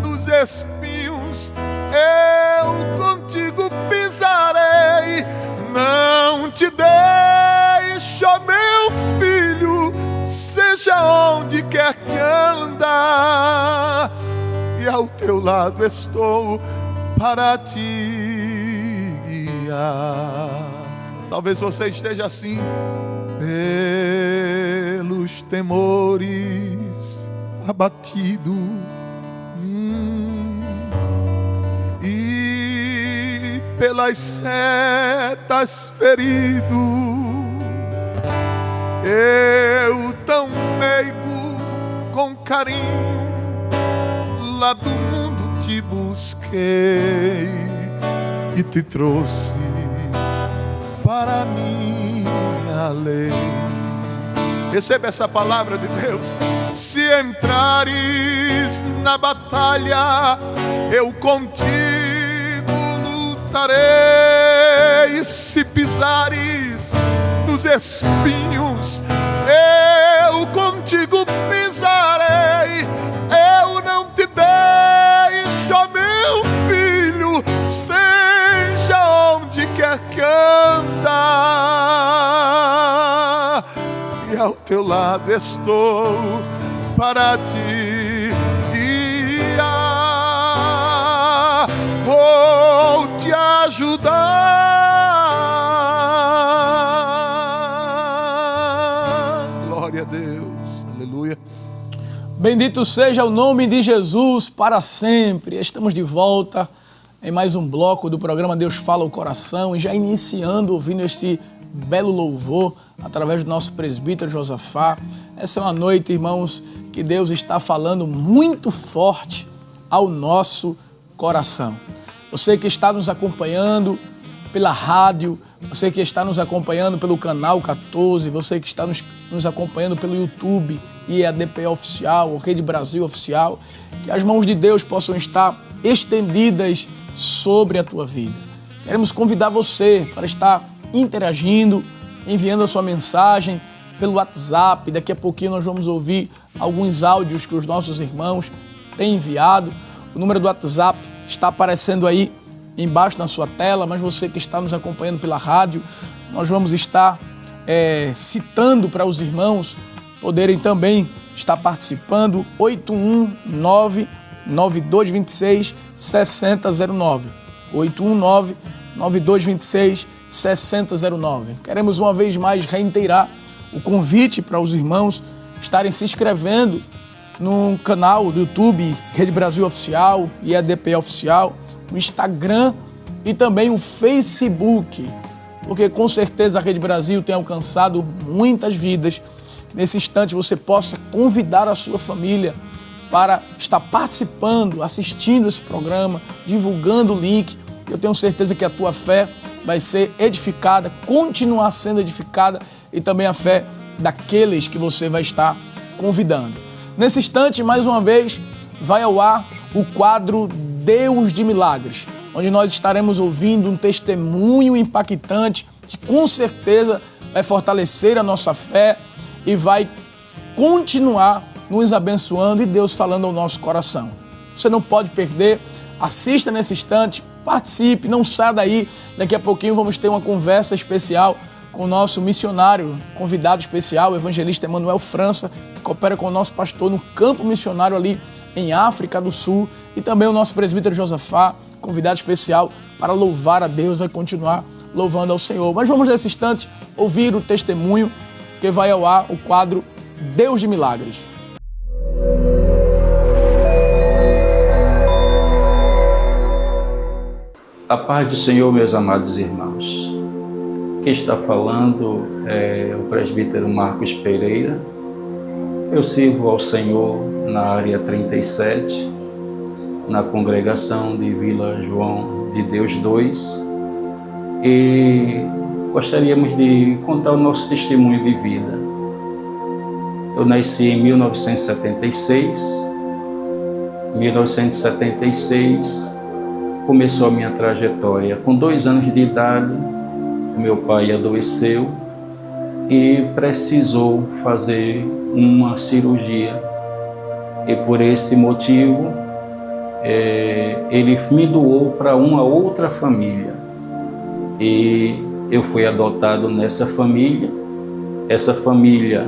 nos espinhos, eu contigo pisarei. Não te deixo, meu filho, seja onde quer que andar, e ao teu lado estou para te guiar. Talvez você esteja assim, pelos temores abatido, e pelas setas ferido. Eu tão meigo, com carinho, lá do mundo te busquei e te trouxe para minha lei. Receba essa palavra de Deus. Se entrares na batalha, eu contigo lutarei. Se pisares nos espinhos, eu contigo pisarei. Eu não te deixo, meu filho, seja onde quer que andar, e ao teu lado estou para te guiar. Vou te ajudar. Glória a Deus, aleluia. Bendito seja o nome de Jesus para sempre. Estamos de volta em mais um bloco do programa Deus Fala o Coração, e já iniciando, ouvindo este belo louvor através do nosso presbítero Josafá. Essa é uma noite, irmãos, que Deus está falando muito forte ao nosso coração. Você que está nos acompanhando pela rádio, você que está nos acompanhando pelo canal 14, você que está nos acompanhando pelo YouTube, IADP Oficial, Rede Brasil Oficial, que as mãos de Deus possam estar estendidas sobre a tua vida. Queremos convidar você para estar interagindo, enviando a sua mensagem pelo WhatsApp. Daqui a pouquinho nós vamos ouvir alguns áudios que os nossos irmãos têm enviado. O número do WhatsApp está aparecendo aí embaixo na sua tela, mas você que está nos acompanhando pela rádio, nós vamos estar citando para os irmãos poderem também estar participando. 819-9226-6009. 819-9226-6009. Queremos uma vez mais reiterar o convite para os irmãos estarem se inscrevendo no canal do YouTube Rede Brasil Oficial, IADP Oficial, no Instagram e também o Facebook, porque com certeza a Rede Brasil tem alcançado muitas vidas. Nesse instante você possa convidar a sua família para estar participando, assistindo esse programa, divulgando o link. Eu tenho certeza que a tua fé vai ser edificada, continuar sendo edificada, e também a fé daqueles que você vai estar convidando. Nesse instante, mais uma vez, vai ao ar o quadro Deus de Milagres, onde nós estaremos ouvindo um testemunho impactante que com certeza vai fortalecer a nossa fé e vai continuar nos abençoando e Deus falando ao nosso coração. Você não pode perder, assista nesse instante, participe, não saia daí. Daqui a pouquinho vamos ter uma conversa especial com o nosso missionário, convidado especial, o evangelista Emanuel França, que coopera com o nosso pastor no campo missionário ali em África do Sul, e também o nosso presbítero Josafá, convidado especial para louvar a Deus, vai continuar louvando ao Senhor. Mas vamos nesse instante ouvir o testemunho que vai ao ar, o quadro Deus de Milagres. A paz do Senhor, meus amados irmãos. Quem está falando é o presbítero Marcos Pereira. Eu sirvo ao Senhor na área 37, na congregação de Vila João de Deus 2, e gostaríamos de contar o nosso testemunho de vida. Eu nasci em 1976. 1976 começou a minha trajetória. Com 2 anos de idade, meu pai adoeceu e precisou fazer uma cirurgia. E por esse motivo, ele me doou para uma outra família. E eu fui adotado nessa família. Essa família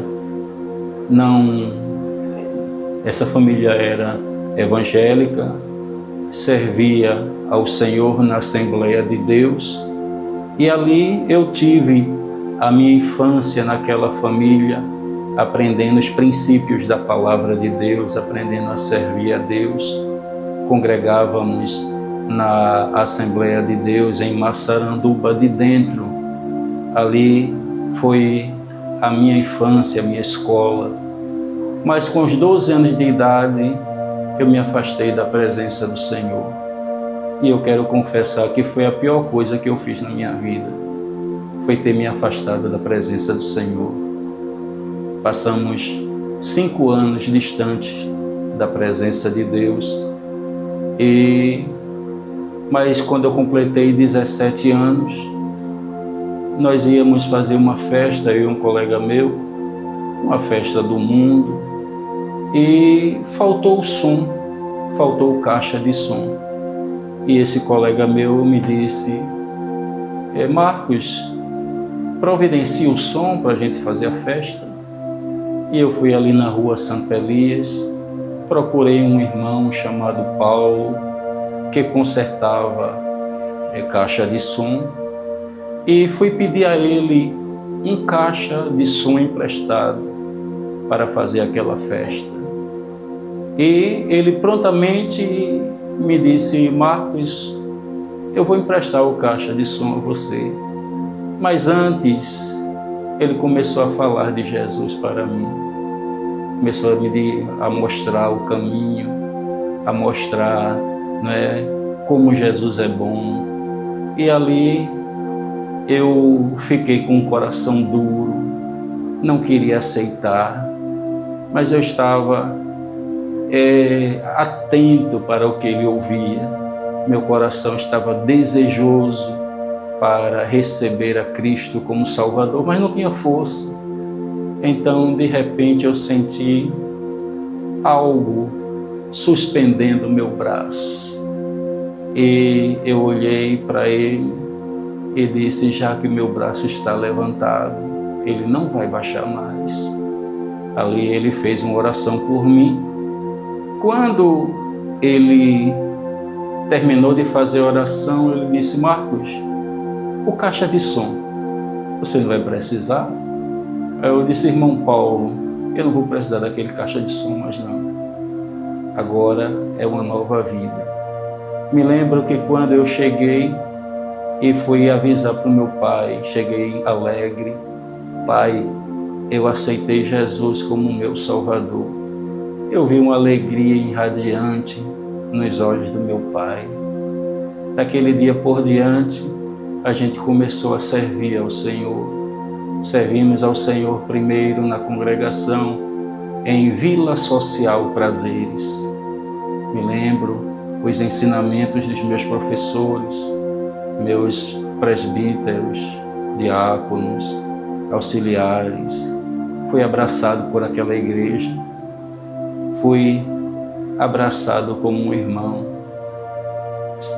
era evangélica, servia ao Senhor na Assembleia de Deus, e ali eu tive a minha infância naquela família, aprendendo os princípios da palavra de Deus, aprendendo a servir a Deus. Congregávamos na Assembleia de Deus em Massaranduba de Dentro. Ali foi a minha infância, a minha escola. Mas com os 12 anos de idade, eu me afastei da presença do Senhor. E eu quero confessar que foi a pior coisa que eu fiz na minha vida. Foi ter me afastado da presença do Senhor. Passamos 5 anos distantes da presença de Deus. Mas quando eu completei 17 anos, nós íamos fazer uma festa, eu e um colega meu, uma festa do mundo, e faltou o som, faltou caixa de som. E esse colega meu me disse: Marcos, providencia o som para a gente fazer a festa. E eu fui ali na rua Santo Elias, procurei um irmão chamado Paulo, que consertava caixa de som, e fui pedir a ele um caixa de som emprestado para fazer aquela festa. E ele prontamente me disse: Marcos, eu vou emprestar o caixa de som a você. Mas antes, ele começou a falar de Jesus para mim. Começou a mostrar o caminho, a mostrar, como Jesus é bom. E ali eu fiquei com o coração duro, não queria aceitar, mas eu estava atento para o que ele ouvia. Meu coração estava desejoso para receber a Cristo como Salvador, mas não tinha força. Então, de repente, eu senti algo suspendendo o meu braço. E eu olhei para ele e disse: já que meu braço está levantado, ele não vai baixar mais. Ali ele fez uma oração por mim. Quando ele terminou de fazer a oração, ele disse: Marcos, o caixa de som, você não vai precisar? Aí eu disse: irmão Paulo, eu não vou precisar daquele caixa de som mais não. Agora é uma nova vida. Me lembro que quando eu cheguei e fui avisar para o meu pai, cheguei alegre: Pai, eu aceitei Jesus como meu Salvador. Eu vi uma alegria irradiante nos olhos do meu pai. Daquele dia por diante, a gente começou a servir ao Senhor. Servimos ao Senhor primeiro na congregação em Vila Social Prazeres. Me lembro os ensinamentos dos meus professores, meus presbíteros, diáconos, auxiliares. Fui abraçado por aquela igreja. Fui abraçado como um irmão.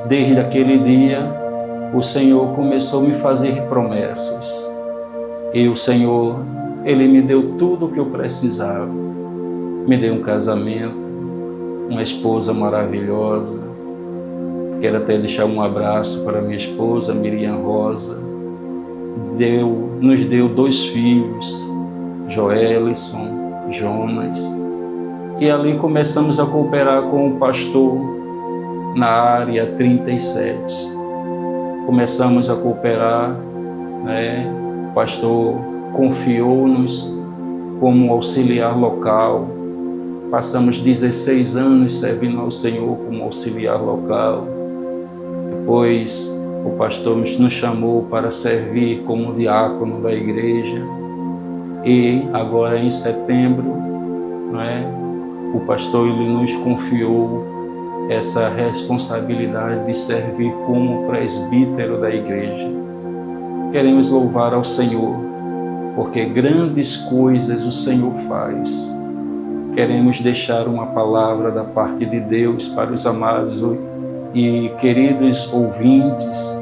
Desde aquele dia, o Senhor começou a me fazer promessas. E o Senhor, Ele me deu tudo o que eu precisava. Me deu um casamento, uma esposa maravilhosa. Quero até deixar um abraço para minha esposa, Miriam Rosa. Nos deu 2 filhos, Joelison, Jonas. E ali começamos a cooperar com o pastor na área 37. Começamos a cooperar, O pastor confiou-nos como auxiliar local. Passamos 16 anos servindo ao Senhor como auxiliar local. Depois o pastor nos chamou para servir como diácono da igreja. E agora em setembro, o pastor ele nos confiou essa responsabilidade de servir como presbítero da igreja. Queremos louvar ao Senhor, porque grandes coisas o Senhor faz. Queremos deixar uma palavra da parte de Deus para os amados e queridos ouvintes,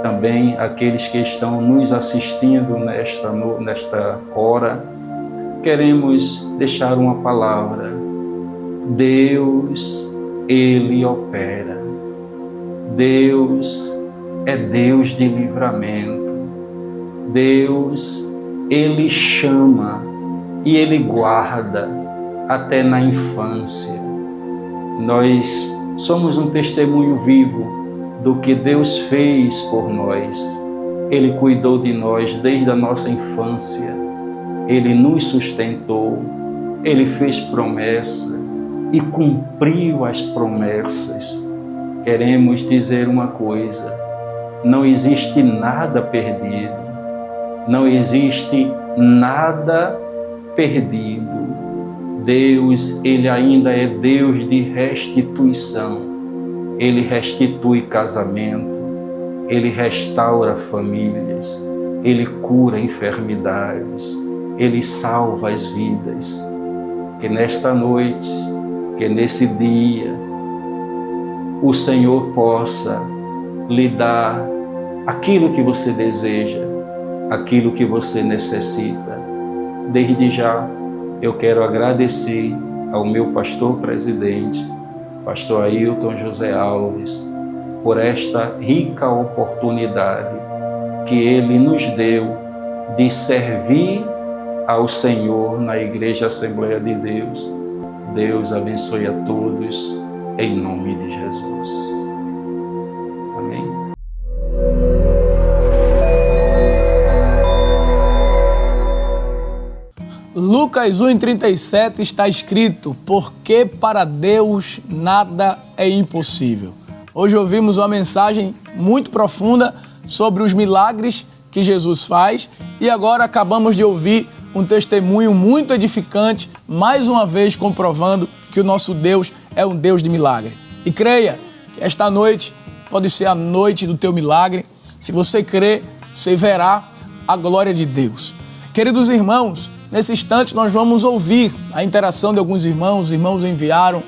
também aqueles que estão nos assistindo nesta hora. Queremos deixar uma palavra. Deus, Ele opera. Deus é Deus de livramento. Deus, Ele chama e Ele guarda até na infância. Nós somos um testemunho vivo do que Deus fez por nós. Ele cuidou de nós desde a nossa infância. Ele nos sustentou. Ele fez promessa e cumpriu as promessas. Queremos dizer uma coisa: não existe nada perdido. Não existe nada perdido. Deus, Ele ainda é Deus de restituição. Ele restitui casamento, Ele restaura famílias, Ele cura enfermidades, Ele salva as vidas. Que nesta noite, que nesse dia, o Senhor possa lhe dar aquilo que você deseja, aquilo que você necessita. Desde já, eu quero agradecer ao meu pastor presidente, pastor Ailton José Alves, por esta rica oportunidade que Ele nos deu de servir ao Senhor na Igreja Assembleia de Deus. Deus abençoe a todos, em nome de Jesus. Amém. Lucas 1:37 está escrito: porque para Deus nada é impossível. Hoje ouvimos uma mensagem muito profunda sobre os milagres que Jesus faz e agora acabamos de ouvir um testemunho muito edificante, mais uma vez comprovando que o nosso Deus é um Deus de milagre. E creia que esta noite pode ser a noite do teu milagre. Se você crer, você verá a glória de Deus. Queridos irmãos, nesse instante nós vamos ouvir a interação de alguns irmãos. Os irmãos enviaram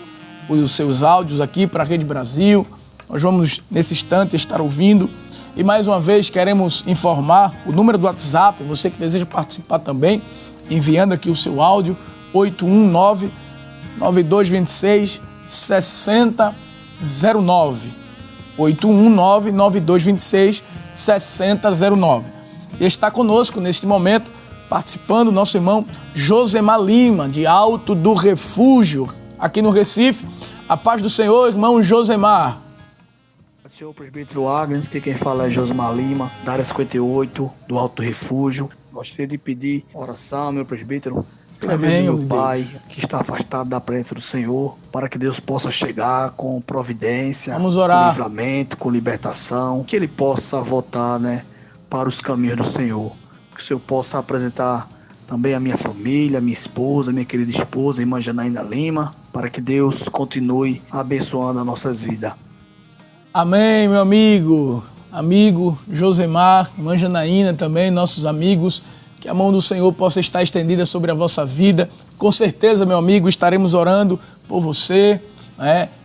os seus áudios aqui para a Rede Brasil. Nós vamos, nesse instante, estar ouvindo. E mais uma vez queremos informar o número do WhatsApp, você que deseja participar também, enviando aqui o seu áudio, 819-9226-6009. 819-9226-6009. E está conosco neste momento, participando, nosso irmão Josemar Lima, de Alto do Refúgio, aqui no Recife. A paz do Senhor, irmão Josemar. Senhor presbítero Agnes, que quem fala é Josemar Lima, da área 58, do Alto do Refúgio. Gostaria de pedir oração, meu presbítero, pela vida do meu pai, que está afastado da presença do Senhor, para que Deus possa chegar com providência, vamos orar, com livramento, com libertação, que ele possa voltar, para os caminhos do Senhor. Que o Senhor possa apresentar também a minha família, minha esposa, minha querida esposa, irmã Janaína Lima, para que Deus continue abençoando as nossas vidas. Amém, meu amigo Josemar, irmã Janaína também, nossos amigos, que a mão do Senhor possa estar estendida sobre a vossa vida. Com certeza, meu amigo, estaremos orando por você,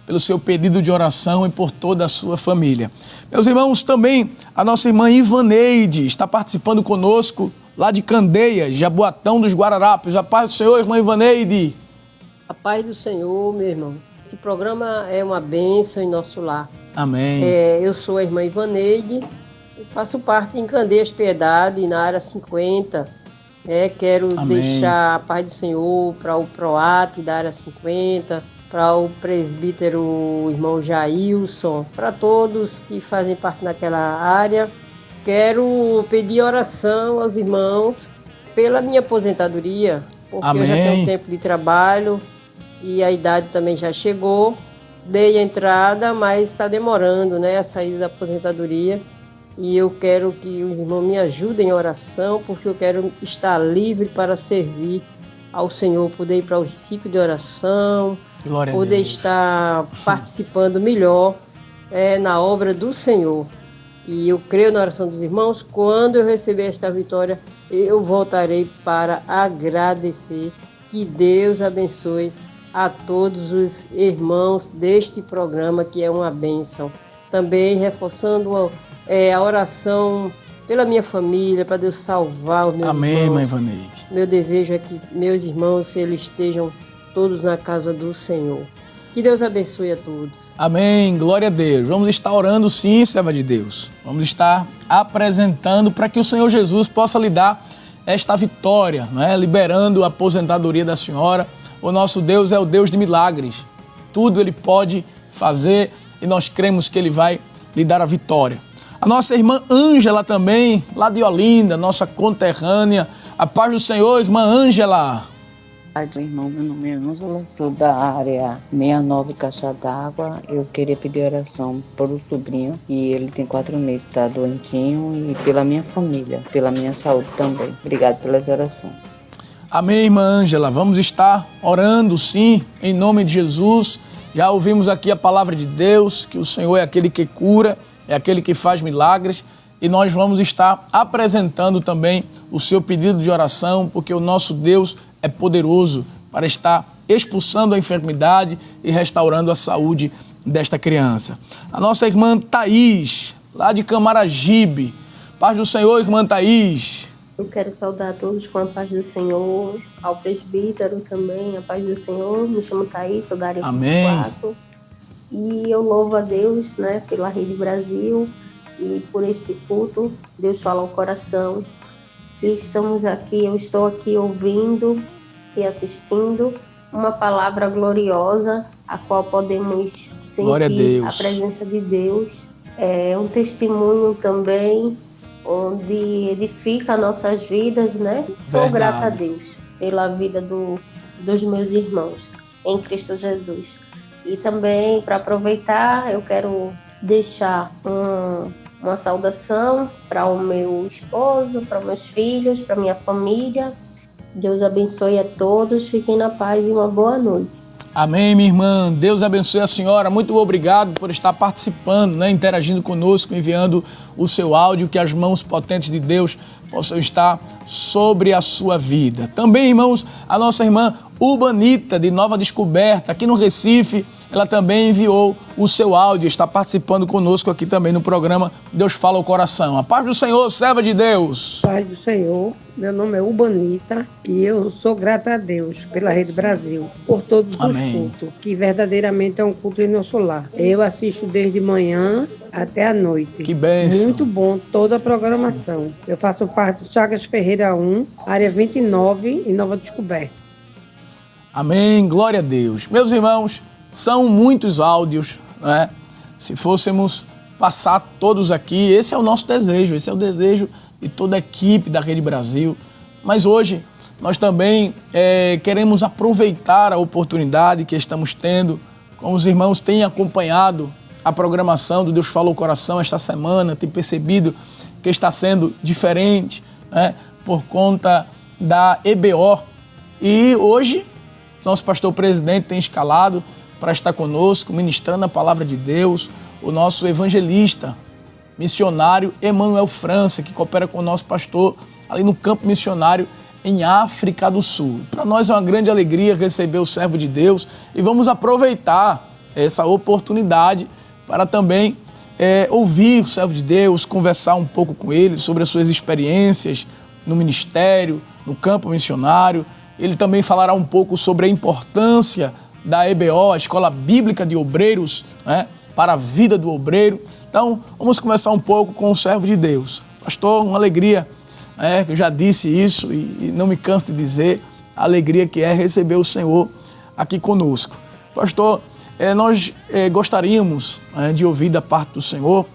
pelo seu pedido de oração e por toda a sua família. Meus irmãos, também a nossa irmã Ivaneide está participando conosco, lá de Candeias, Jaboatão dos Guararapes. A paz do Senhor, irmã Ivaneide. A paz do Senhor, meu irmão. Este programa é uma bênção em nosso lar. Amém. Eu sou a irmã Ivaneide, faço parte em Candeias Piedade, na área 50. Quero deixar a paz do Senhor para o Proate da área 50, para o presbítero irmão Jailson, para todos que fazem parte daquela área. Quero pedir oração aos irmãos pela minha aposentadoria, porque eu já tenho tempo de trabalho e a idade também já chegou. Dei a entrada, mas está demorando, a saída da aposentadoria. E eu quero que os irmãos me ajudem em oração, porque eu quero estar livre para servir ao Senhor, poder ir para os ciclos de oração, poder estar participando melhor na obra do Senhor. E eu creio na oração dos irmãos. Quando eu receber esta vitória, eu voltarei para agradecer. Que Deus abençoe a todos os irmãos deste programa, que é uma bênção. Também reforçando a oração pela minha família, para Deus salvar os meus irmãos. Amém, mãe Vaneide. Meu desejo é que meus irmãos, eles estejam todos na casa do Senhor. Que Deus abençoe a todos. Amém, glória a Deus. Vamos estar orando sim, serva de Deus. Vamos estar apresentando para que o Senhor Jesus possa lhe dar esta vitória, liberando a aposentadoria da senhora. O nosso Deus é o Deus de milagres. Tudo Ele pode fazer e nós cremos que Ele vai lhe dar a vitória. A nossa irmã Ângela também, lá de Olinda, nossa conterrânea. A paz do Senhor, irmã Ângela. Pai do irmão, meu nome é Ângela, sou da área 69 Caixa d'Água. Eu queria pedir oração por um sobrinho, que ele tem 4 meses, está doentinho, e pela minha família, pela minha saúde também. Obrigado pelas orações. Amém, irmã Ângela. Vamos estar orando, sim, em nome de Jesus. Já ouvimos aqui a palavra de Deus, que o Senhor é aquele que cura, é aquele que faz milagres. E nós vamos estar apresentando também o seu pedido de oração, porque o nosso Deus é poderoso para estar expulsando a enfermidade e restaurando a saúde desta criança. A nossa irmã Thaís, lá de Camaragibe. Paz do Senhor, irmã Thaís. Eu quero saudar a todos com a paz do Senhor, ao presbítero também, a paz do Senhor. Me chamo Thaís, sou da área 24. E eu louvo a Deus, né, pela Rede Brasil e por este culto. Deus fala ao coração. Que estamos aqui, eu estou aqui ouvindo e assistindo uma palavra gloriosa, a qual podemos sentir a presença de Deus. É um testemunho também, onde edifica nossas vidas, né? Sou grata a Deus pela vida dos meus irmãos em Cristo Jesus. E também, para aproveitar, eu quero deixar uma saudação para o meu esposo, para meus filhos, para minha família. Deus abençoe a todos, fiquem na paz e uma boa noite. Amém, minha irmã. Deus abençoe a senhora. Muito obrigado por estar participando, né, interagindo conosco, enviando o seu áudio, que as mãos potentes de Deus possam estar sobre a sua vida. Também, irmãos, a nossa irmã Ubanita, de Nova Descoberta, aqui no Recife, ela também enviou o seu áudio, está participando conosco aqui também no programa Deus Fala ao Coração. A paz do Senhor, serva de Deus. Paz do Senhor, meu nome é Ubanita e eu sou grata a Deus pela Rede Brasil, por todos os cultos, que verdadeiramente é um culto em nosso lar. Eu assisto desde manhã até a noite. Que bênção. Muito bom toda a programação. Eu faço parte do Chagas Ferreira 1, área 29, em Nova Descoberta. Amém, glória a Deus. Meus irmãos, são muitos áudios, né? Se fôssemos passar todos aqui, esse é o nosso desejo, esse é o desejo de toda a equipe da Rede Brasil. Mas hoje nós também queremos aproveitar a oportunidade que estamos tendo, como os irmãos têm acompanhado a programação do Deus Fala ao Coração esta semana, têm percebido que está sendo diferente, né? Por conta da EBO. E hoje, nosso pastor presidente tem escalado para estar conosco, ministrando a palavra de Deus, o nosso evangelista, missionário Emanuel França, que coopera com o nosso pastor ali no campo missionário em África do Sul. Para nós é uma grande alegria receber o servo de Deus e vamos aproveitar essa oportunidade para também ouvir o servo de Deus, conversar um pouco com ele sobre as suas experiências no ministério, no campo missionário. Ele também falará um pouco sobre a importância da EBO, a Escola Bíblica de Obreiros, né, para a vida do obreiro. Então, vamos conversar um pouco com o servo de Deus. Pastor, uma alegria, que eu já disse isso e não me canso de dizer, a alegria que é receber o Senhor aqui conosco. Pastor, nós gostaríamos de ouvir da parte do Senhor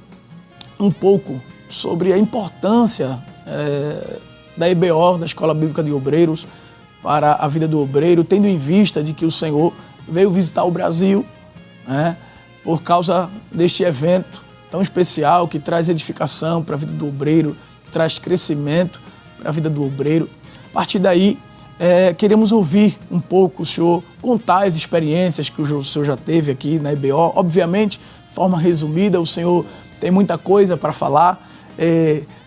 um pouco sobre a importância da EBO, da Escola Bíblica de Obreiros, para a vida do obreiro, tendo em vista de que o Senhor veio visitar o Brasil, né, por causa deste evento tão especial que traz edificação para a vida do obreiro, que traz crescimento para a vida do obreiro. A partir daí, queremos ouvir um pouco o senhor contar as experiências que o senhor já teve aqui na EBO. Obviamente, de forma resumida, o senhor tem muita coisa para falar.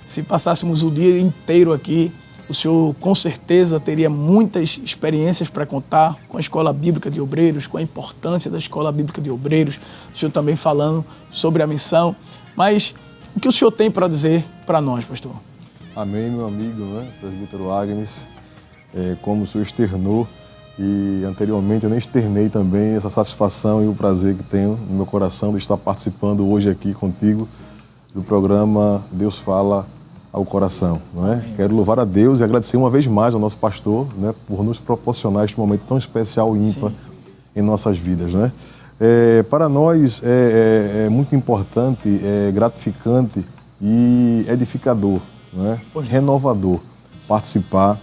Se passássemos o dia inteiro aqui, o senhor com certeza teria muitas experiências para contar com a Escola Bíblica de Obreiros, com a importância da Escola Bíblica de Obreiros, o senhor também falando sobre a missão. Mas o que o senhor tem para dizer para nós, pastor? Amém, meu amigo, né? Presbítero Agnes, como o senhor externou, e anteriormente eu nem externei também essa satisfação e o prazer que tenho no meu coração de estar participando hoje aqui contigo do programa Deus Fala ao Coração, não é? Quero louvar a Deus e agradecer uma vez mais ao nosso pastor, né, por nos proporcionar este momento tão especial e ímpar em nossas vidas, né? Para nós é muito importante, gratificante e edificador, não é? Renovador participar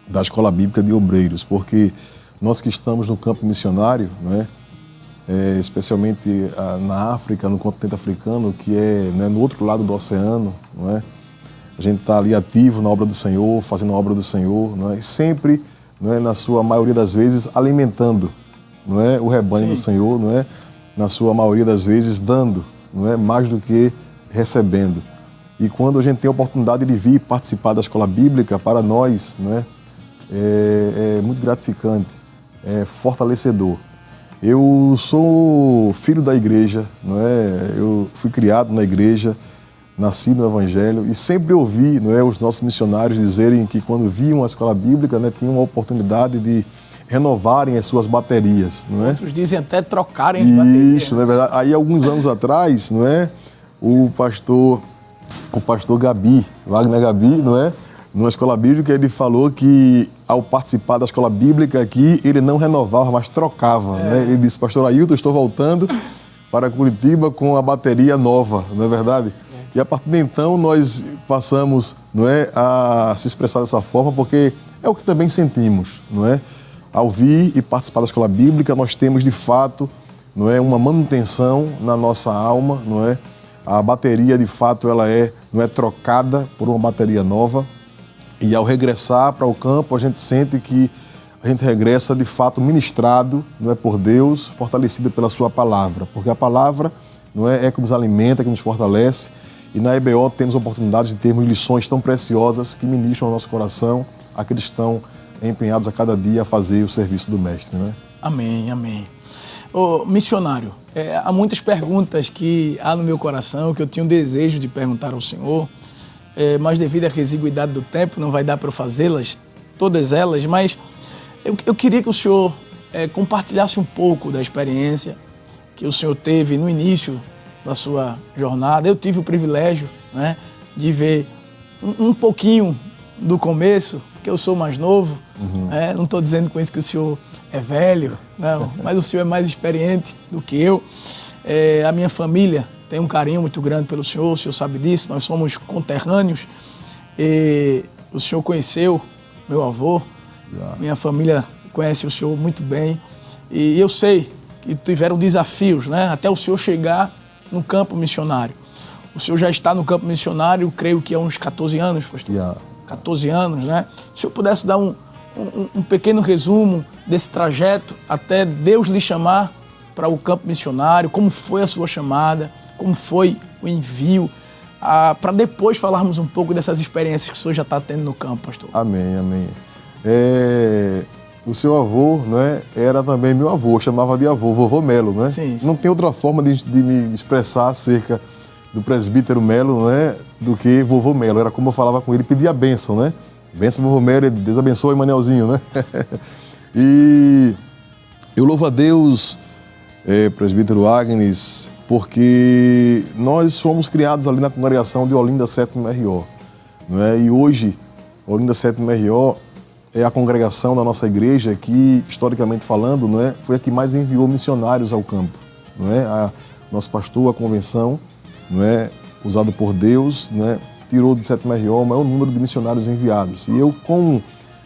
da Escola Bíblica de Obreiros, porque nós que estamos no campo missionário, não é? Especialmente na África, no continente africano, que né, no outro lado do oceano, não é? A gente está ali ativo na obra do Senhor, fazendo a obra do Senhor, não é? E sempre, não é, na sua maioria das vezes, alimentando, não é, o rebanho do Senhor, não é? Na sua maioria das vezes, dando, não é, mais do que recebendo. E quando a gente tem a oportunidade de vir participar da Escola Bíblica, para nós, não é muito gratificante, é fortalecedor. Eu sou filho da igreja, não é? Eu fui criado na igreja, nasci no Evangelho e sempre ouvi, não é, os nossos missionários dizerem que quando viam a escola bíblica, né, tinham a oportunidade de renovarem as suas baterias, não é? Outros dizem até trocarem as baterias. Isso, não é verdade? Aí, alguns anos atrás, não é? O pastor Gabi, Wagner Gabi, não é? Numa escola bíblica, ele falou que, ao participar da escola bíblica aqui, ele não renovava, mas trocava, né? Ele disse, pastor Ailton, estou voltando para Curitiba com a bateria nova, não é verdade? E a partir de então, nós passamos, não é, a se expressar dessa forma, porque é o que também sentimos, não é? Ao vir e participar da escola bíblica, nós temos, de fato, não é, uma manutenção na nossa alma, não é? A bateria, de fato, ela não é trocada por uma bateria nova. E ao regressar para o campo, a gente sente que a gente regressa, de fato, ministrado, não é, por Deus, fortalecido pela sua palavra. Porque a palavra, não é que nos alimenta, que nos fortalece. E na EBO temos a oportunidade de termos lições tão preciosas que ministram ao nosso coração, aqueles que estão empenhados a cada dia a fazer o serviço do Mestre, né? Amém, amém. Ô, missionário, há muitas perguntas que há no meu coração, que eu tinha um desejo de perguntar ao senhor, mas devido à exiguidade do tempo, não vai dar para eu fazê-las, todas elas, mas eu queria que o senhor compartilhasse um pouco da experiência que o senhor teve no início da sua jornada. Eu tive o privilégio, né, de ver um pouquinho do começo, porque eu sou mais novo, não estou dizendo com isso que o senhor é velho, não, mas o senhor é mais experiente do que eu. A minha família tem um carinho muito grande pelo senhor sabe disso, nós somos conterrâneos. O senhor conheceu meu avô, minha família conhece o senhor muito bem, e eu sei que tiveram desafios, né, até o senhor chegar no campo missionário. O senhor já está no campo missionário, creio que há uns 14 anos, pastor. 14 anos, né? Se o senhor pudesse dar um pequeno resumo desse trajeto até Deus lhe chamar para o campo missionário, como foi a sua chamada, como foi o envio, para depois falarmos um pouco dessas experiências que o senhor já está tendo no campo, pastor. Amém, amém. O seu avô, né, era também meu avô, chamava de avô, vovô Melo, né? Sim. Não tem outra forma de me expressar acerca do presbítero Melo, né, do que vovô Melo. Era como eu falava com ele, pedia a bênção, né? Bênção, vovô Melo, Deus abençoe, Manelzinho, né? E eu louvo a Deus, presbítero Agnes, porque nós fomos criados ali na congregação de Olinda 7º RO, não é? E hoje, Olinda 7º RO é a congregação da nossa igreja que, historicamente falando, não é, foi a que mais enviou missionários ao campo, não é? Nosso pastor, a convenção, não é, usado por Deus, não é, tirou do 7º RO o maior número de missionários enviados. E eu, como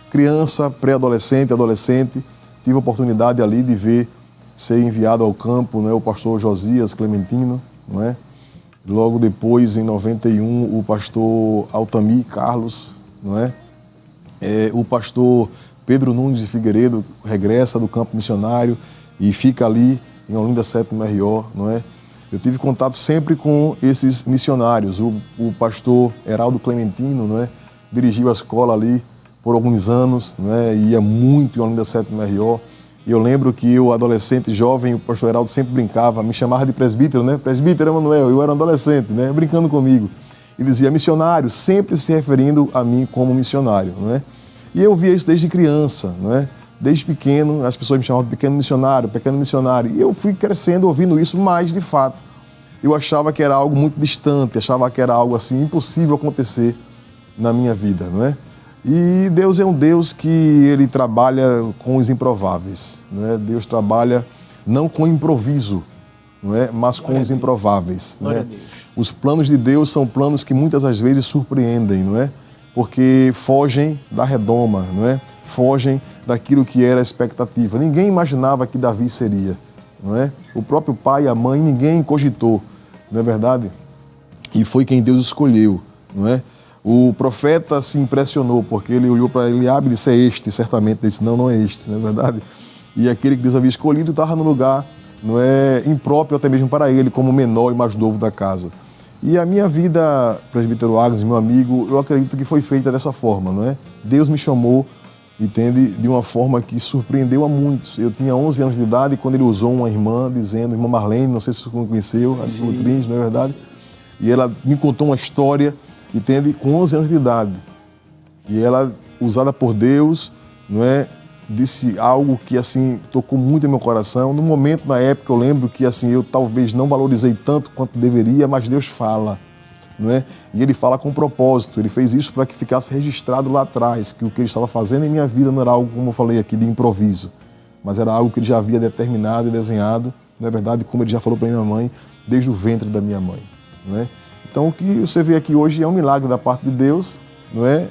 criança, pré-adolescente, adolescente, tive a oportunidade ali de ver ser enviado ao campo, não é, o pastor Josias Clementino, não é? Logo depois, em 91, o pastor Altamir Carlos, não é? O pastor Pedro Nunes de Figueiredo regressa do campo missionário e fica ali em Olinda 7º RO, não é? Eu tive contato sempre com esses missionários. O pastor Heraldo Clementino, não é, dirigiu a escola ali por alguns anos, não é, ia muito em Olinda 7º RO. E eu lembro que eu, adolescente, jovem, o pastor Heraldo sempre brincava, me chamava de presbítero, né? Presbítero Emanuel, eu era um adolescente, né? Brincando comigo. E dizia missionário, sempre se referindo a mim como missionário, não é? E eu via isso desde criança, não é? Desde pequeno, as pessoas me chamavam de pequeno missionário, pequeno missionário. E eu fui crescendo ouvindo isso, mas, de fato, eu achava que era algo muito distante, achava que era algo assim impossível acontecer na minha vida, não é? E Deus é um Deus que Ele trabalha com os improváveis, não é? Deus trabalha não com improviso, não é? Mas com os improváveis, não é? Os planos de Deus são planos que muitas das vezes surpreendem, não é? Porque fogem da redoma, não é? Fogem daquilo que era a expectativa. Ninguém imaginava que Davi seria, não é? O próprio pai e a mãe, ninguém cogitou, não é verdade? E foi quem Deus escolheu, não é? O profeta se impressionou, porque ele olhou para Eliabe e disse, é este, certamente. Ele disse, não é este, não é verdade? E aquele que Deus havia escolhido estava no lugar, não é, impróprio até mesmo para ele, como menor e mais novo da casa. E a minha vida, presbítero Agnes, meu amigo, eu acredito que foi feita dessa forma, não é? Deus me chamou, entende, de uma forma que surpreendeu a muitos. Eu tinha 11 anos de idade quando ele usou uma irmã, dizendo, irmã Marlene, não sei se você conheceu, a de Lutrins, não é verdade? Sim. E ela me contou uma história, entende, com 11 anos de idade. E ela, usada por Deus, não é, disse algo que assim tocou muito em meu coração. No momento, na época, eu lembro que assim eu talvez não valorizei tanto quanto deveria, mas Deus fala, não é? E Ele fala com propósito. Ele fez isso para que ficasse registrado lá atrás, que o que Ele estava fazendo em minha vida não era algo, como eu falei aqui, de improviso, mas era algo que Ele já havia determinado e desenhado, não é verdade? Como Ele já falou para minha mãe, desde o ventre da minha mãe, não é? Então, o que você vê aqui hoje é um milagre da parte de Deus, não é?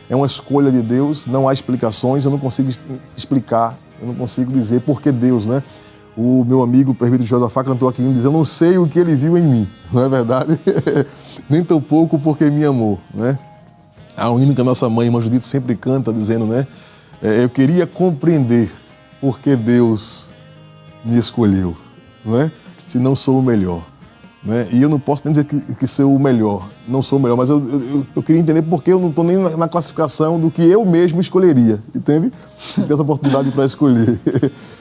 É uma escolha de Deus, não há explicações, eu não consigo explicar, eu não consigo dizer por que Deus, né? O meu amigo, o presbítero Josafá, cantou aqui dizendo, eu não sei o que ele viu em mim, não é verdade? Nem tão pouco porque me amou, né? Há um hino que a nossa mãe, irmã Judite, sempre canta, dizendo, né? Eu queria compreender por que Deus me escolheu, não é? Se não sou o melhor. Né? E eu não posso nem dizer que sou o melhor, não sou o melhor, mas eu queria entender por que eu não estou nem na classificação do que eu mesmo escolheria, entende? Ter essa oportunidade para escolher.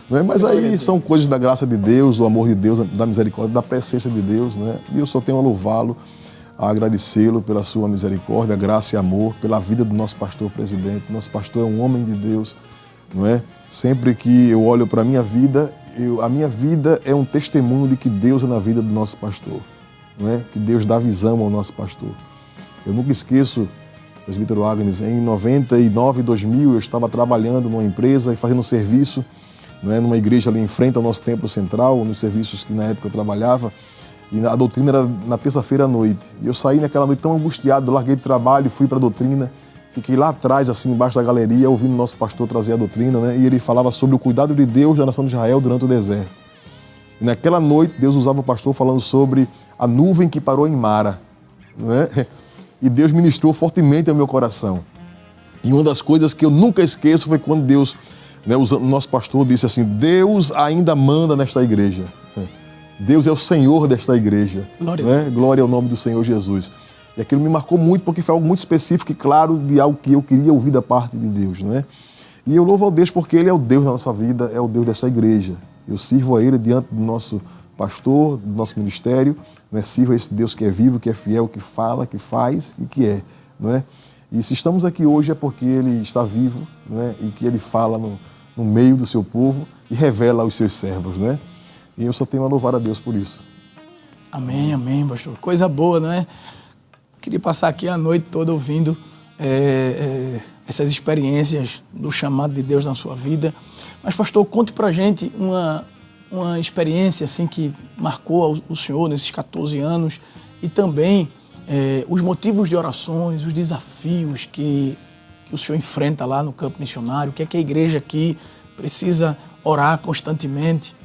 Né? Mas aí são coisas da graça de Deus, do amor de Deus, da misericórdia, da presença de Deus, né? E eu só tenho a louvá-lo, a agradecê-lo pela sua misericórdia, graça e amor, pela vida do nosso pastor presidente. Nosso pastor é um homem de Deus, não é? Sempre que eu olho para a minha vida, a minha vida é um testemunho de que Deus é na vida do nosso pastor, não é? Que Deus dá visão ao nosso pastor. Eu nunca esqueço, presbítero Agnes, em 99, 2000, eu estava trabalhando numa empresa e fazendo um serviço, não é? Numa igreja ali em frente ao nosso templo central, nos serviços que na época eu trabalhava, e a doutrina era na terça-feira à noite. E eu saí naquela noite tão angustiado, larguei de trabalho e fui para a doutrina. Fiquei lá atrás, assim, embaixo da galeria, ouvindo o nosso pastor trazer a doutrina, né? E ele falava sobre o cuidado de Deus da nação de Israel durante o deserto. E naquela noite, Deus usava o pastor falando sobre a nuvem que parou em Mara, não é? E Deus ministrou fortemente ao meu coração. E uma das coisas que eu nunca esqueço foi quando Deus, né, o nosso pastor disse assim, Deus ainda manda nesta igreja. Deus é o Senhor desta igreja. Glória, né? Glória ao nome do Senhor Jesus. E aquilo me marcou muito porque foi algo muito específico e claro de algo que eu queria ouvir da parte de Deus, não é? E eu louvo ao Deus porque Ele é o Deus da nossa vida, é o Deus desta igreja. Eu sirvo a Ele diante do nosso pastor, do nosso ministério, não é? Sirvo a esse Deus que é vivo, que é fiel, que fala, que faz e que é, não é? E se estamos aqui hoje é porque Ele está vivo, não é? E que Ele fala no meio do seu povo e revela aos seus servos, não é? E eu só tenho a louvar a Deus por isso. Amém, amém, pastor. Coisa boa, não é? Queria passar aqui a noite toda ouvindo essas experiências do chamado de Deus na sua vida. Mas, pastor, conte pra gente uma experiência assim, que marcou o senhor nesses 14 anos e também os motivos de orações, os desafios que o senhor enfrenta lá no campo missionário, o que é que a igreja aqui precisa orar constantemente.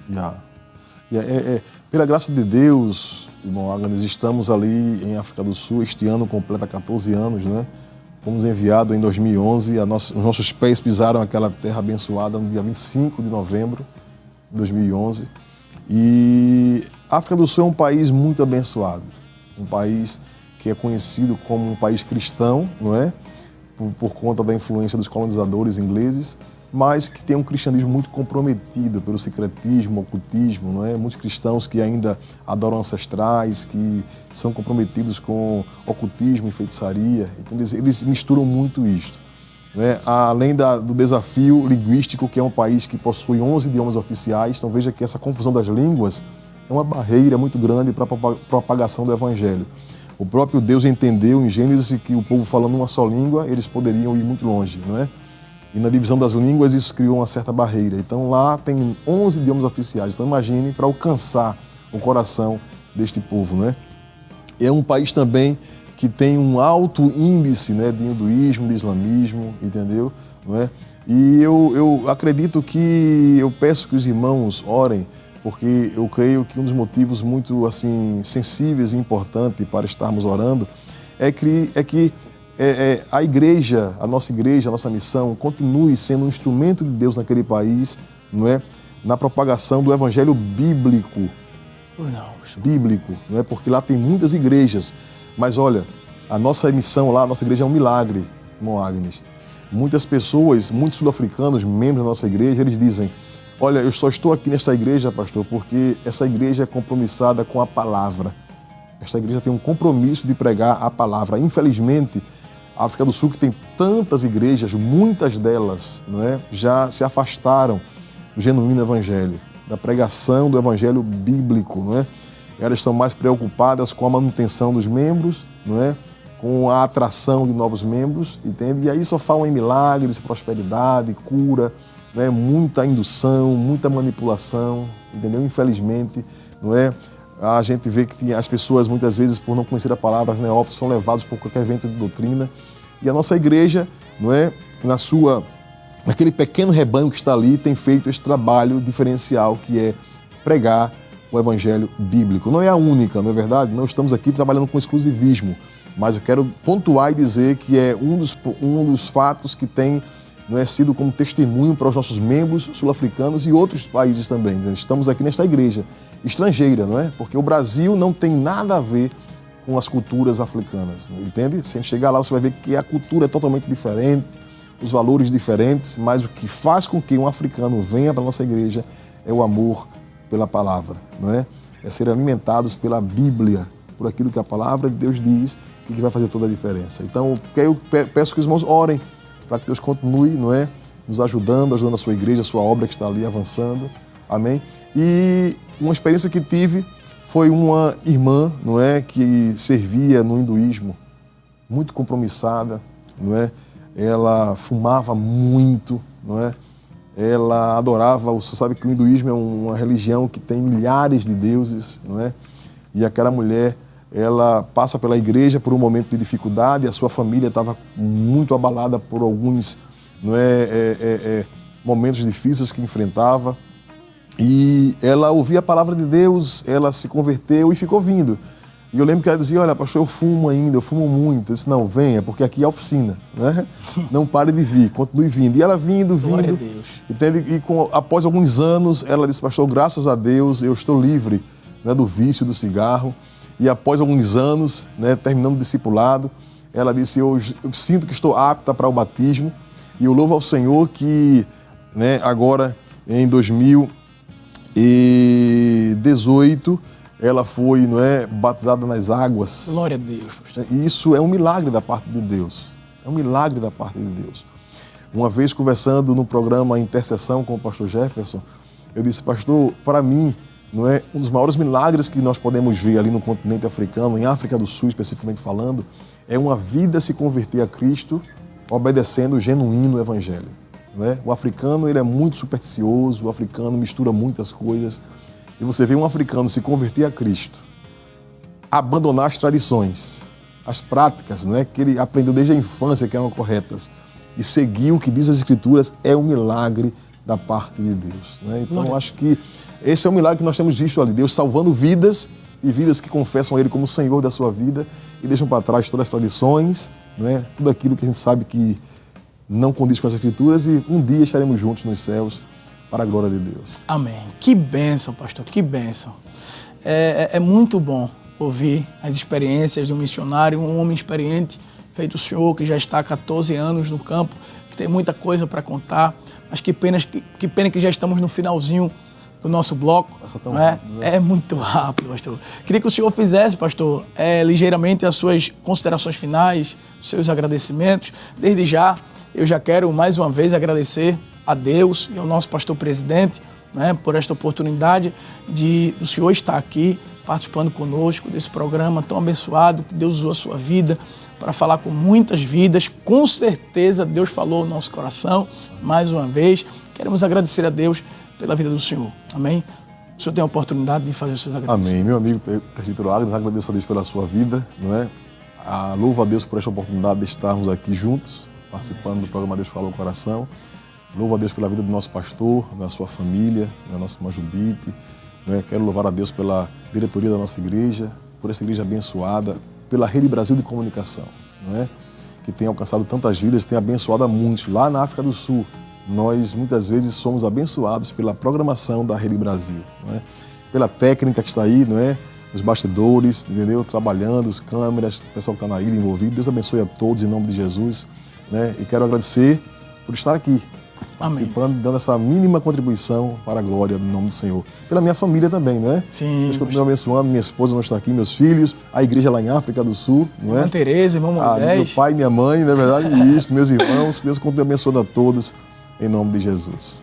Pela graça de Deus, irmão Agnes, estamos ali em África do Sul, este ano completa 14 anos, né? Fomos enviados em 2011, os nossos pés pisaram aquela terra abençoada no dia 25 de novembro de 2011. E a África do Sul é um país muito abençoado, um país que é conhecido como um país cristão, não é? Por conta da influência dos colonizadores ingleses, mas que tem um cristianismo muito comprometido pelo secretismo, ocultismo, não é? Muitos cristãos que ainda adoram ancestrais, que são comprometidos com ocultismo e feitiçaria. Então eles misturam muito isto, não é? Além do desafio linguístico, que é um país que possui 11 idiomas oficiais, então veja que essa confusão das línguas é uma barreira muito grande para a propagação do evangelho. O próprio Deus entendeu em Gênesis que o povo falando uma só língua, eles poderiam ir muito longe, não é? E na divisão das línguas isso criou uma certa barreira. Então lá tem 11 idiomas oficiais. Então imagine para alcançar o coração deste povo, né? É um país também que tem um alto índice, né, de hinduísmo, de islamismo, entendeu? Não é? E eu acredito que, eu peço que os irmãos orem, porque eu creio que um dos motivos muito assim sensíveis e importantes para estarmos orando é que a igreja, a nossa missão, continue sendo um instrumento de Deus naquele país, não é? Na propagação do evangelho bíblico. Bíblico, não é? Porque lá tem muitas igrejas, mas olha, a nossa missão lá, a nossa igreja é um milagre, irmão Agnes. Muitas pessoas, muitos sul-africanos, membros da nossa igreja, eles dizem, olha, eu só estou aqui nesta igreja, pastor, porque essa igreja é compromissada com a palavra. Esta igreja tem um compromisso de pregar a palavra. Infelizmente, A África do Sul, que tem tantas igrejas, muitas delas, não é, já se afastaram do genuíno evangelho, da pregação do evangelho bíblico, não é? Elas estão mais preocupadas com a manutenção dos membros, não é? Com a atração de novos membros, entende? E aí só falam em milagres, prosperidade, cura, né? Muita indução, muita manipulação, entendeu? Infelizmente, não é? A gente vê que as pessoas, muitas vezes, por não conhecer a palavra, os neófitos são levados por qualquer vento de doutrina. E a nossa igreja, não é? Naquele pequeno rebanho que está ali, tem feito esse trabalho diferencial, que é pregar o evangelho bíblico. Não é a única, não é verdade? Não estamos aqui trabalhando com exclusivismo, mas eu quero pontuar e dizer que é um dos fatos que tem, não é, sido como testemunho para os nossos membros sul-africanos e outros países também. Estamos aqui nesta igreja estrangeira, não é? Porque o Brasil não tem nada a ver com as culturas africanas, entende? Se a gente chegar lá, você vai ver que a cultura é totalmente diferente, os valores diferentes, mas o que faz com que um africano venha para a nossa igreja é o amor pela palavra, não é? É ser alimentados pela Bíblia, por aquilo que a palavra de Deus diz e que vai fazer toda a diferença. Então, eu peço que os irmãos orem para que Deus continue, não é, nos ajudando a sua igreja, a sua obra que está ali avançando. Amém? E uma experiência que tive foi uma irmã, não é, que servia no hinduísmo, muito compromissada, não é? Ela fumava muito, não é? Ela adorava, você sabe que o hinduísmo é uma religião que tem milhares de deuses, não é? E aquela mulher, ela passa pela igreja por um momento de dificuldade, a sua família estava muito abalada por alguns, não é, momentos difíceis que enfrentava. E ela ouvia a palavra de Deus, ela se converteu e ficou vindo. E eu lembro que ela dizia, olha, pastor, eu fumo ainda, eu fumo muito. Eu disse, não, venha, porque aqui é a oficina, né? Não pare de vir, continue vindo. E ela vindo, entende? E após alguns anos, ela disse, pastor, graças a Deus, eu estou livre, né, do vício do cigarro. E após alguns anos, né, terminando o discipulado, ela disse, eu sinto que estou apta para o batismo. E eu louvo ao Senhor que, né, agora, em 2018, ela foi, não é, batizada nas águas. Glória a Deus. E isso é um milagre da parte de Deus. É um milagre da parte de Deus. Uma vez conversando no programa Intercessão com o pastor Jefferson, eu disse, pastor, para mim, não é, um dos maiores milagres que nós podemos ver ali no continente africano, em África do Sul especificamente falando, é uma vida se converter a Cristo obedecendo o genuíno evangelho. Não é? O africano, ele é muito supersticioso, o africano mistura muitas coisas. E você vê um africano se converter a Cristo, abandonar as tradições, as práticas, não é, que ele aprendeu desde a infância que eram corretas, e seguir o que diz as Escrituras, é um milagre da parte de Deus. Não é? Então, eu acho que esse é o milagre que nós temos visto ali, Deus salvando vidas, e vidas que confessam a Ele como o Senhor da sua vida, e deixam para trás todas as tradições, não é? Tudo aquilo que a gente sabe que não condiz com as Escrituras, e um dia estaremos juntos nos céus, para a glória de Deus. Amém. Que bênção, pastor, que bênção. É muito bom ouvir as experiências de um missionário, um homem experiente, feito o senhor, que já está há 14 anos no campo, que tem muita coisa para contar, mas que pena que já estamos no finalzinho do nosso bloco. Passa tão rápido, né? É muito rápido, pastor. Queria que o senhor fizesse, pastor, ligeiramente as suas considerações finais, os seus agradecimentos. Desde já, eu já quero mais uma vez agradecer a Deus e ao nosso pastor presidente, né, por esta oportunidade do senhor estar aqui participando conosco desse programa tão abençoado, que Deus usou a sua vida para falar com muitas vidas. Com certeza Deus falou no nosso coração mais uma vez. Queremos agradecer a Deus pela vida do senhor. Amém? O senhor tem a oportunidade de fazer os seus agradecimentos. Amém. Meu amigo presbítero Agnes, agradeço a Deus pela sua vida, não é? Louvo a Deus por esta oportunidade de estarmos aqui juntos, participando do programa Deus Fala ao Coração. Louvo a Deus pela vida do nosso pastor, da sua família, da nossa irmã Judite. Né? Quero louvar a Deus pela diretoria da nossa igreja, por essa igreja abençoada, pela Rede Brasil de Comunicação, né? Que tem alcançado tantas vidas, tem abençoado a muitos. Lá na África do Sul, nós muitas vezes somos abençoados pela programação da Rede Brasil, né? Pela técnica que está aí, não é? Os bastidores, entendeu? Trabalhando, as câmeras, o pessoal que está na ilha envolvido. Deus abençoe a todos em nome de Jesus, né? E quero agradecer por estar aqui, participando, dando essa mínima contribuição para a glória do nome do Senhor. Pela minha família também, não é? Sim. Deus continua abençoando, minha esposa não está aqui, meus filhos, a igreja lá em África do Sul, não é? Irmã Tereza, irmão Moisés. Meu pai e minha mãe, não é verdade? Isso, meus irmãos, Deus continua abençoando a todos, em nome de Jesus.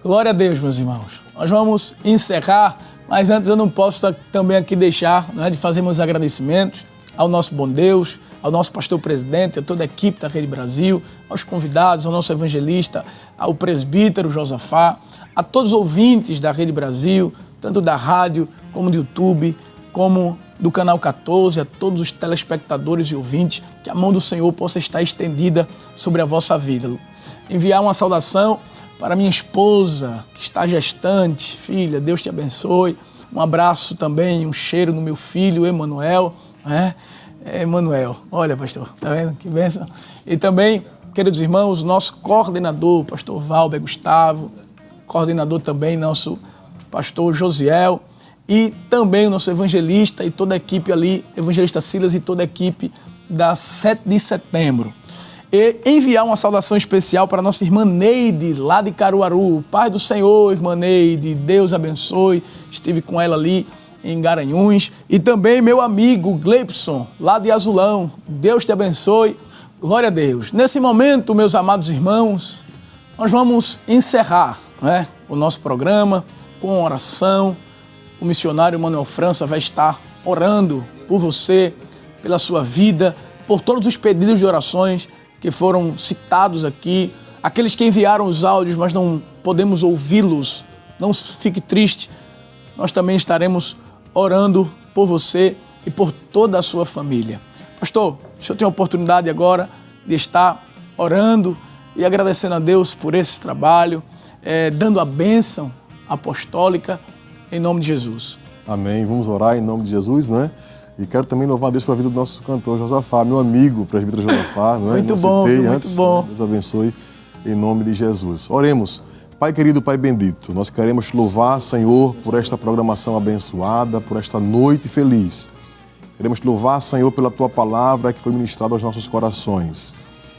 Glória a Deus, meus irmãos. Nós vamos encerrar, mas antes eu não posso também aqui deixar, não é, de fazer meus agradecimentos ao nosso bom Deus, ao nosso pastor presidente, a toda a equipe da Rede Brasil, aos convidados, ao nosso evangelista, ao presbítero Josafá, a todos os ouvintes da Rede Brasil, tanto da rádio como do YouTube, como do Canal 14, a todos os telespectadores e ouvintes, que a mão do Senhor possa estar estendida sobre a vossa vida. Enviar uma saudação para minha esposa, que está gestante, filha, Deus te abençoe. Um abraço também, um cheiro no meu filho, Emanuel, Emanuel, olha, pastor, tá vendo? Que bênção. E também, queridos irmãos, nosso coordenador, pastor Valber Gustavo, coordenador também, nosso pastor Josiel, e também o nosso evangelista e toda a equipe ali, evangelista Silas e toda a equipe da 7 de setembro. E enviar uma saudação especial para a nossa irmã Neide, lá de Caruaru. Paz do Senhor, irmã Neide, Deus abençoe. Estive com ela ali em Garanhuns. E também meu amigo Gleibson, lá de Azulão. Deus te abençoe. Glória a Deus. Nesse momento, meus amados irmãos, nós vamos encerrar, né, o nosso programa com oração. O missionário Manuel França vai estar orando por você, pela sua vida, por todos os pedidos de orações que foram citados aqui, aqueles que enviaram os áudios, mas não podemos ouvi-los. Não fique triste, nós também estaremos orando por você e por toda a sua família. Pastor, o senhor tem a oportunidade agora de estar orando e agradecendo a Deus por esse trabalho, dando a bênção apostólica em nome de Jesus. Amém. Vamos orar em nome de Jesus, né? E quero também louvar a Deus pela vida do nosso cantor Josafá, meu amigo, presbítero Josafá, não é? Muito bom, muito bom. Deus abençoe em nome de Jesus. Oremos. Pai querido, Pai bendito, nós queremos te louvar, Senhor, por esta programação abençoada, por esta noite feliz. Queremos te louvar, Senhor, pela tua palavra que foi ministrada aos nossos corações.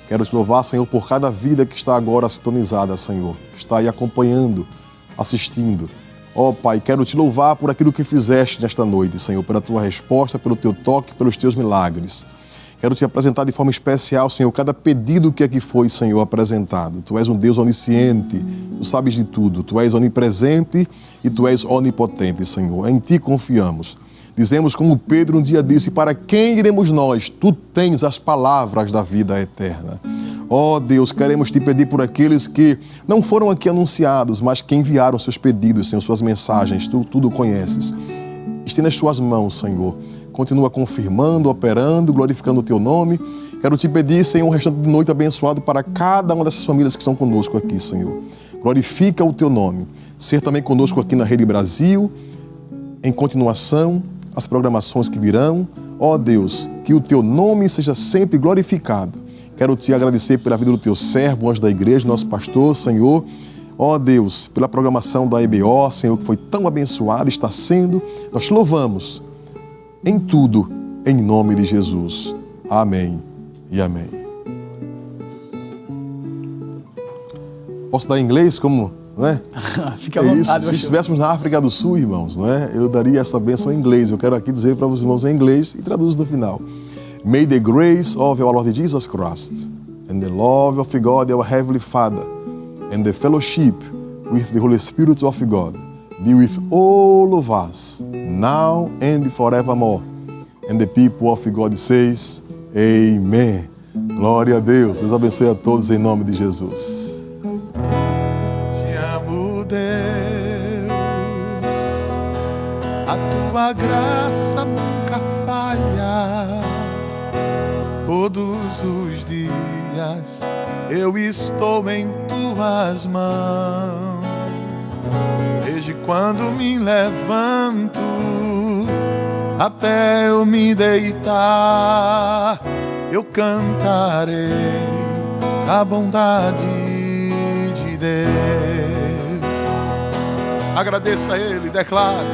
Quero te louvar, Senhor, por cada vida que está agora sintonizada, Senhor. Está aí acompanhando, assistindo. Ó Pai, quero te louvar por aquilo que fizeste nesta noite, Senhor, pela tua resposta, pelo teu toque, pelos teus milagres. Quero te apresentar de forma especial, Senhor, cada pedido que aqui foi, Senhor, apresentado. Tu és um Deus onisciente, tu sabes de tudo, tu és onipresente e tu és onipotente, Senhor. Em ti confiamos. Dizemos como Pedro um dia disse, para quem iremos nós? Tu tens as palavras da vida eterna. Ó Deus, queremos te pedir por aqueles que não foram aqui anunciados, mas que enviaram seus pedidos, Senhor, suas mensagens, tu tudo conheces. Estenda as tuas mãos, Senhor. Continua confirmando, operando, glorificando o teu nome. Quero te pedir, Senhor, um restante de noite abençoado para cada uma dessas famílias que estão conosco aqui, Senhor. Glorifica o teu nome. Ser também conosco aqui na Rede Brasil, em continuação, as programações que virão. Ó Deus, que o teu nome seja sempre glorificado. Quero te agradecer pela vida do teu servo, anjo da igreja, nosso pastor, Senhor. Ó Deus, pela programação da EBO, Senhor, que foi tão abençoada, está sendo. Nós te louvamos em tudo, em nome de Jesus. Amém e amém. Posso dar em inglês como, não é? Fica à vontade. Se estivéssemos na África do Sul, irmãos, não é? Eu daria essa bênção em inglês. Eu quero aqui dizer para os irmãos em inglês e traduzo no final. May the grace of our Lord Jesus Christ and the love of God, our Heavenly Father, and the fellowship with the Holy Spirit of God be with all of us, now and forevermore. And the people of God says, Amen. Glória a Deus. Deus abençoe a todos em nome de Jesus. Te amo, Deus. A tua graça nunca falha. Todos os dias eu estou em tuas mãos. Desde quando me levanto até eu me deitar, eu cantarei a bondade de Deus. Agradeça a Ele, declare: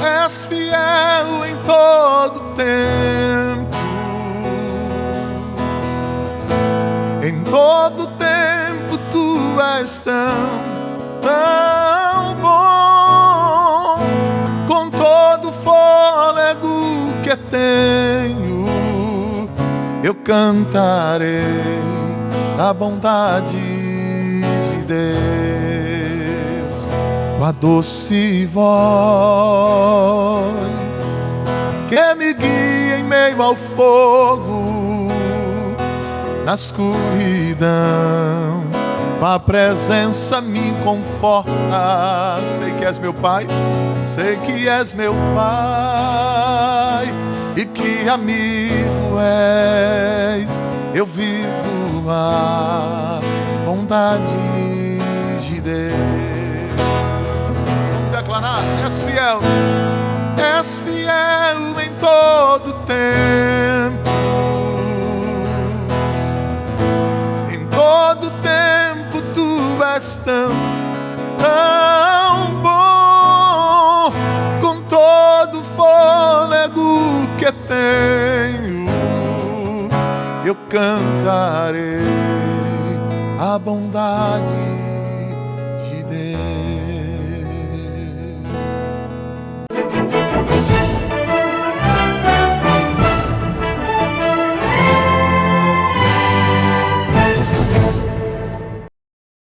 és fiel em todo tempo. Em todo tempo tu és tão bom. Com todo fôlego que tenho, eu cantarei a bondade de Deus. Com a doce voz que me guia em meio ao fogo, na escuridão, com a presença me conforta. Sei que és meu Pai, sei que és meu Pai, e que amigo és. Eu vivo a bondade de Deus. Vamos declarar: és fiel em todo tempo. Em todo tempo tu és tão bom. Com todo fôlego que tenho, eu cantarei a bondade